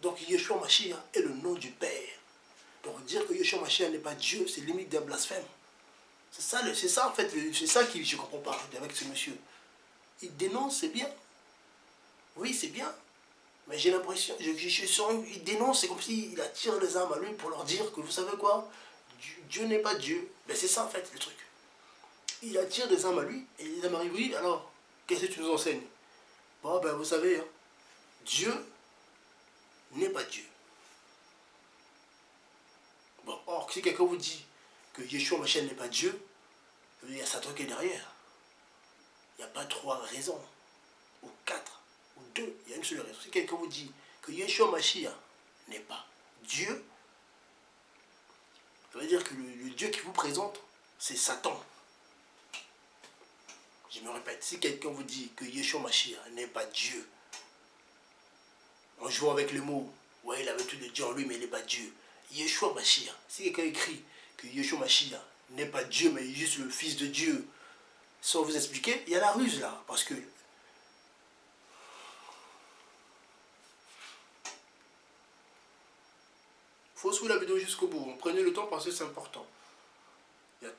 Donc Yeshua Mashiach est le nom du Père. Donc dire que Yeshua Mashiach n'est pas Dieu, c'est limite d'un blasphème. C'est ça en fait, c'est ça que je ne comprends pas avec ce monsieur. Il dénonce, c'est bien. Oui, c'est bien. Mais j'ai l'impression, il dénonce, c'est comme s'il attire les âmes à lui pour leur dire que vous savez quoi, Dieu n'est pas Dieu. Ben c'est ça en fait le truc. Il attire des âmes à lui et les âmes arrivent, oui, alors, qu'est-ce que tu nous enseignes? Bon, ben vous savez, hein, Dieu n'est pas Dieu. Bon, or, si quelqu'un vous dit que Yeshua Mashiach n'est pas Dieu, il y a Satan qui est derrière. Il n'y a pas 3 raisons, ou 4, ou 2, il y a une seule raison. Si quelqu'un vous dit que Yeshua Mashiach n'est pas Dieu, ça veut dire que le Dieu qui vous présente, c'est Satan. Je me répète, si quelqu'un vous dit que Yeshua Mashiach n'est pas Dieu, en jouant avec les mots, ouais, il avait tout de Dieu en lui, mais il n'est pas Dieu. Yeshua Mashiach, si quelqu'un écrit que Yeshua Mashiach n'est pas Dieu, mais juste le Fils de Dieu, sans vous expliquer, il y a la ruse là, parce que faut suivre la vidéo jusqu'au bout. Prenez le temps parce que c'est important.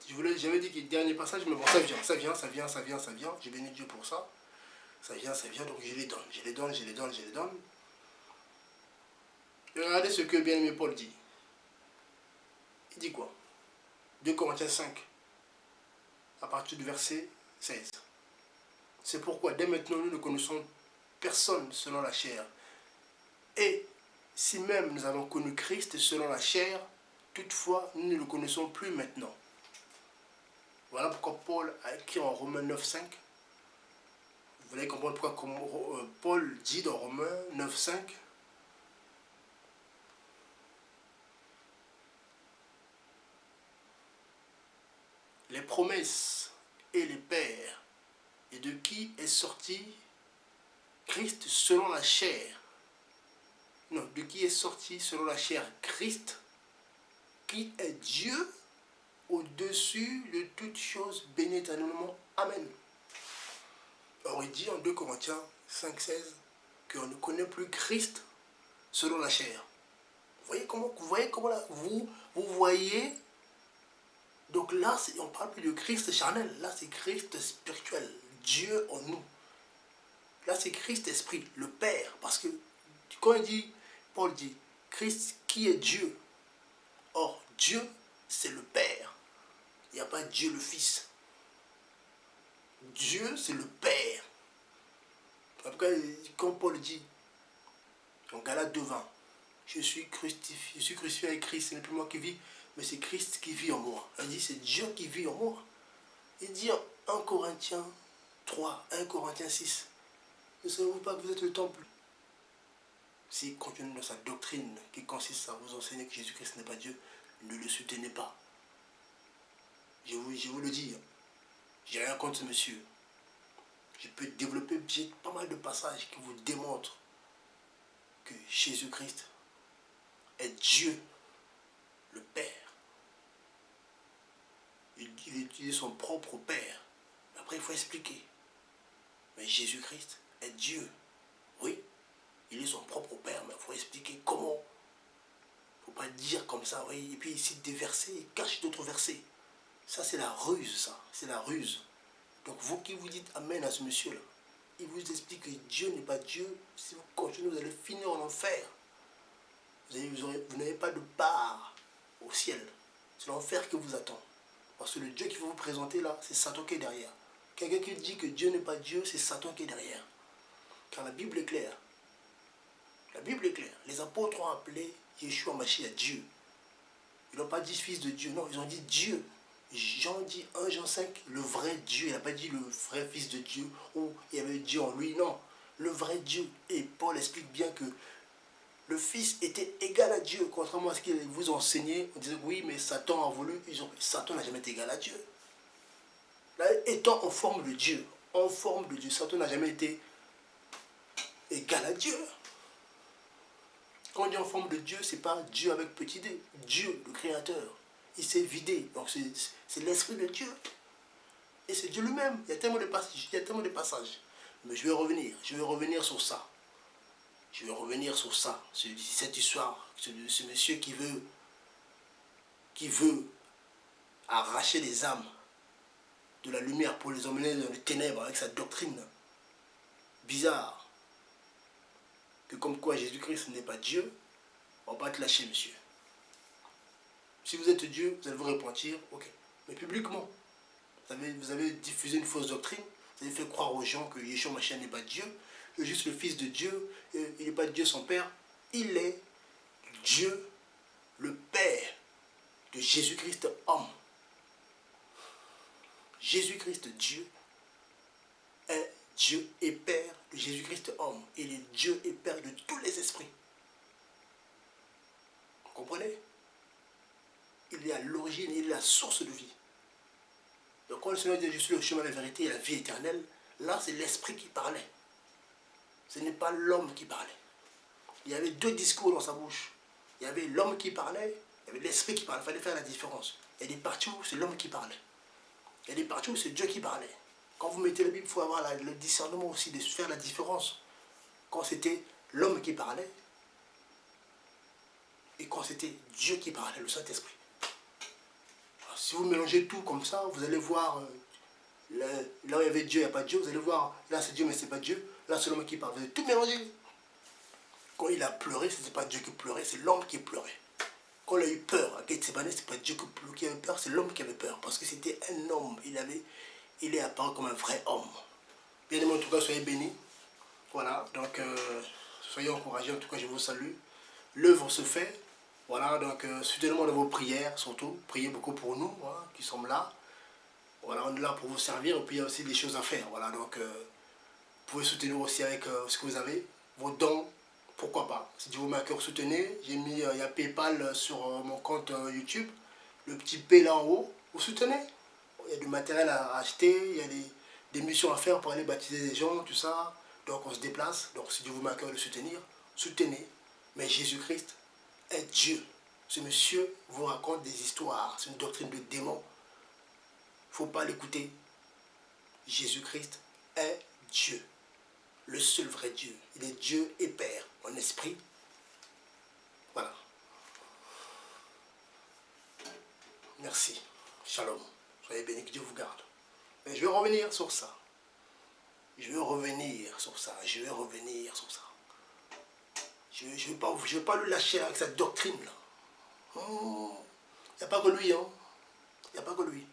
J'avais dit que le dernier passage, mais bon, ça vient. J'ai béni Dieu pour ça. Ça vient, donc je les donne. Et regardez ce que bien-aimé Paul dit. Il dit quoi? 2 Corinthiens 5, à partir du verset 16. C'est pourquoi dès maintenant nous ne connaissons personne selon la chair. Et si même nous avons connu Christ selon la chair, toutefois nous ne le connaissons plus maintenant. Voilà pourquoi Paul a écrit en Romains 9, 5. Vous allez comprendre pourquoi Paul dit dans Romains 9, 5. Les promesses et les pères, et de qui est sorti Christ selon la chair. Non, de qui est sorti selon la chair Christ, qui est Dieu au-dessus de toutes choses, béni éternellement. Amen. Or il dit en 2 Corinthiens 5, 16 qu'on ne connaît plus Christ selon la chair. Vous voyez comment là, vous voyez. Donc là, on ne parle plus de Christ charnel. Là, c'est Christ spirituel. Dieu en nous. Là, c'est Christ esprit, le Père. Parce que quand il dit, Paul dit, Christ qui est Dieu. Or, Dieu, c'est le Père. Il n'y a pas Dieu le Fils. Dieu, c'est le Père. Après, quand Paul dit, en Galates 2:20, je suis crucifié avec Christ, ce n'est plus moi qui vis, mais c'est Christ qui vit en moi. Il dit, c'est Dieu qui vit en moi. Il dit en 1 Corinthiens 3, 1 Corinthiens 6, ne savez-vous pas que vous êtes le temple? S'il continue dans sa doctrine qui consiste à vous enseigner que Jésus-Christ n'est pas Dieu, ne le soutenez pas. Je vous le dis, j'ai rien contre ce monsieur. Je peux développer pas mal de passages qui vous démontrent que Jésus-Christ est Dieu, le Père. Il est son propre Père. Après, il faut expliquer. Mais Jésus-Christ est Dieu. Oui, il est son propre Père, mais il faut expliquer comment. Il ne faut pas dire comme ça, oui, et puis il cite des versets, il cache d'autres versets. Ça, c'est la ruse, ça. C'est la ruse. Donc, vous qui vous dites Amen à ce monsieur-là, il vous explique que Dieu n'est pas Dieu. Si vous continuez, vous allez finir en enfer. Vous n'avez pas de part au ciel. C'est l'enfer qui vous attend. Parce que le Dieu qui va vous présenter là, c'est Satan qui est derrière. Quelqu'un qui dit que Dieu n'est pas Dieu, c'est Satan qui est derrière. Car la Bible est claire. La Bible est claire. Les apôtres ont appelé Yeshua Mashiach Dieu. Ils n'ont pas dit fils de Dieu, non, ils ont dit Dieu. Jean dit 1 Jean 5, le vrai Dieu. Il n'a pas dit le vrai fils de Dieu, ou il y avait Dieu en lui, non. Le vrai Dieu. Et Paul explique bien que le Fils était égal à Dieu, contrairement à ce qu'il vous enseignait. On disait oui, mais Satan a voulu. Satan n'a jamais été égal à Dieu. Là, étant en forme de Dieu, en forme de Dieu. Satan n'a jamais été égal à Dieu. Quand on dit en forme de Dieu, ce n'est pas Dieu avec petit d. Dieu, le Créateur. Il s'est vidé. Donc c'est l'Esprit de Dieu. Et c'est Dieu lui-même. Il y a tellement de passages. Il y a tellement de passages. Mais je vais revenir sur ça. Je vais revenir sur ça. Cette histoire. Ce monsieur qui veut arracher les âmes de la lumière pour les emmener dans les ténèbres avec sa doctrine bizarre. Que comme quoi Jésus-Christ n'est pas Dieu, on va pas te lâcher, monsieur. Si vous êtes Dieu, vous allez vous repentir, ok. Mais publiquement, vous avez diffusé une fausse doctrine, vous avez fait croire aux gens que Yeshua Mashiach n'est pas Dieu, que juste le Fils de Dieu, il n'est pas Dieu son Père, il est Dieu, le Père de Jésus-Christ homme. Jésus-Christ Dieu est Dieu et Père de Jésus-Christ homme. Il est Dieu et Père de tous les esprits. Vous comprenez? Il est à l'origine, il est la source de vie. Donc quand le Seigneur dit je suis le chemin, la vérité et la vie éternelle, là c'est l'esprit qui parlait. Ce n'est pas l'homme qui parlait. Il y avait deux discours dans sa bouche. Il y avait l'homme qui parlait, il y avait l'esprit qui parlait. Il fallait faire la différence. Il y a des parties où c'est l'homme qui parlait. Il y a des parties où c'est Dieu qui parlait. Quand vous mettez la Bible, il faut avoir le discernement aussi de faire la différence. Quand c'était l'homme qui parlait et quand c'était Dieu qui parlait, le Saint-Esprit. Si vous mélangez tout comme ça, vous allez voir, là où il y avait Dieu, il n'y a pas Dieu. Vous allez voir, là c'est Dieu, mais ce n'est pas Dieu. Là c'est l'homme qui parle. Vous allez tout mélanger. Quand il a pleuré, ce n'était pas Dieu qui pleurait, c'est l'homme qui pleurait. Quand il a eu peur à Gethsémane, ce n'est pas Dieu qui avait peur, c'est l'homme qui avait peur. Parce que c'était un homme. Il est apparu comme un vrai homme. Bien aimé, en tout cas, soyez bénis. Voilà, donc soyez encouragés. En tout cas, je vous salue. L'œuvre se fait. Voilà, donc soutenez-moi dans vos prières, surtout. Priez beaucoup pour nous, hein, qui sommes là. Voilà, on est là pour vous servir. Et puis, il y a aussi des choses à faire. Voilà, donc vous pouvez soutenir aussi avec ce que vous avez. Vos dons, pourquoi pas. Si Dieu vous met à cœur, soutenez. J'ai mis, il y a PayPal sur mon compte YouTube. Le petit P là en haut. Vous soutenez. Il y a du matériel à acheter. Il y a des missions à faire pour aller baptiser des gens, tout ça. Donc on se déplace. Donc si Dieu vous met à cœur de soutenir, soutenez. Mais Jésus-Christ est Dieu. Ce monsieur vous raconte des histoires. C'est une doctrine de démon. Il ne faut pas l'écouter. Jésus-Christ est Dieu. Le seul vrai Dieu. Il est Dieu et Père en esprit. Voilà. Merci. Shalom. Soyez bénis, que Dieu vous garde. Mais je vais revenir sur ça. Je vais revenir sur ça. Je vais revenir sur ça. Je ne vais pas le lâcher avec cette doctrine-là. Il n'y a pas que lui. Il n'y a pas que lui.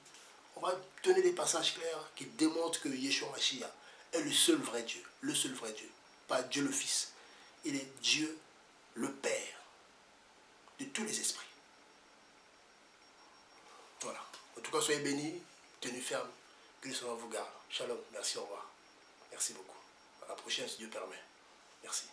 On va donner des passages clairs qui démontrent que Yeshua Mashiach est le seul vrai Dieu. Le seul vrai Dieu. Pas Dieu le Fils. Il est Dieu le Père de tous les esprits. Voilà. En tout cas, soyez bénis, tenez ferme. Que le Seigneur vous garde. Shalom. Merci, au revoir. Merci beaucoup. À la prochaine, si Dieu permet. Merci.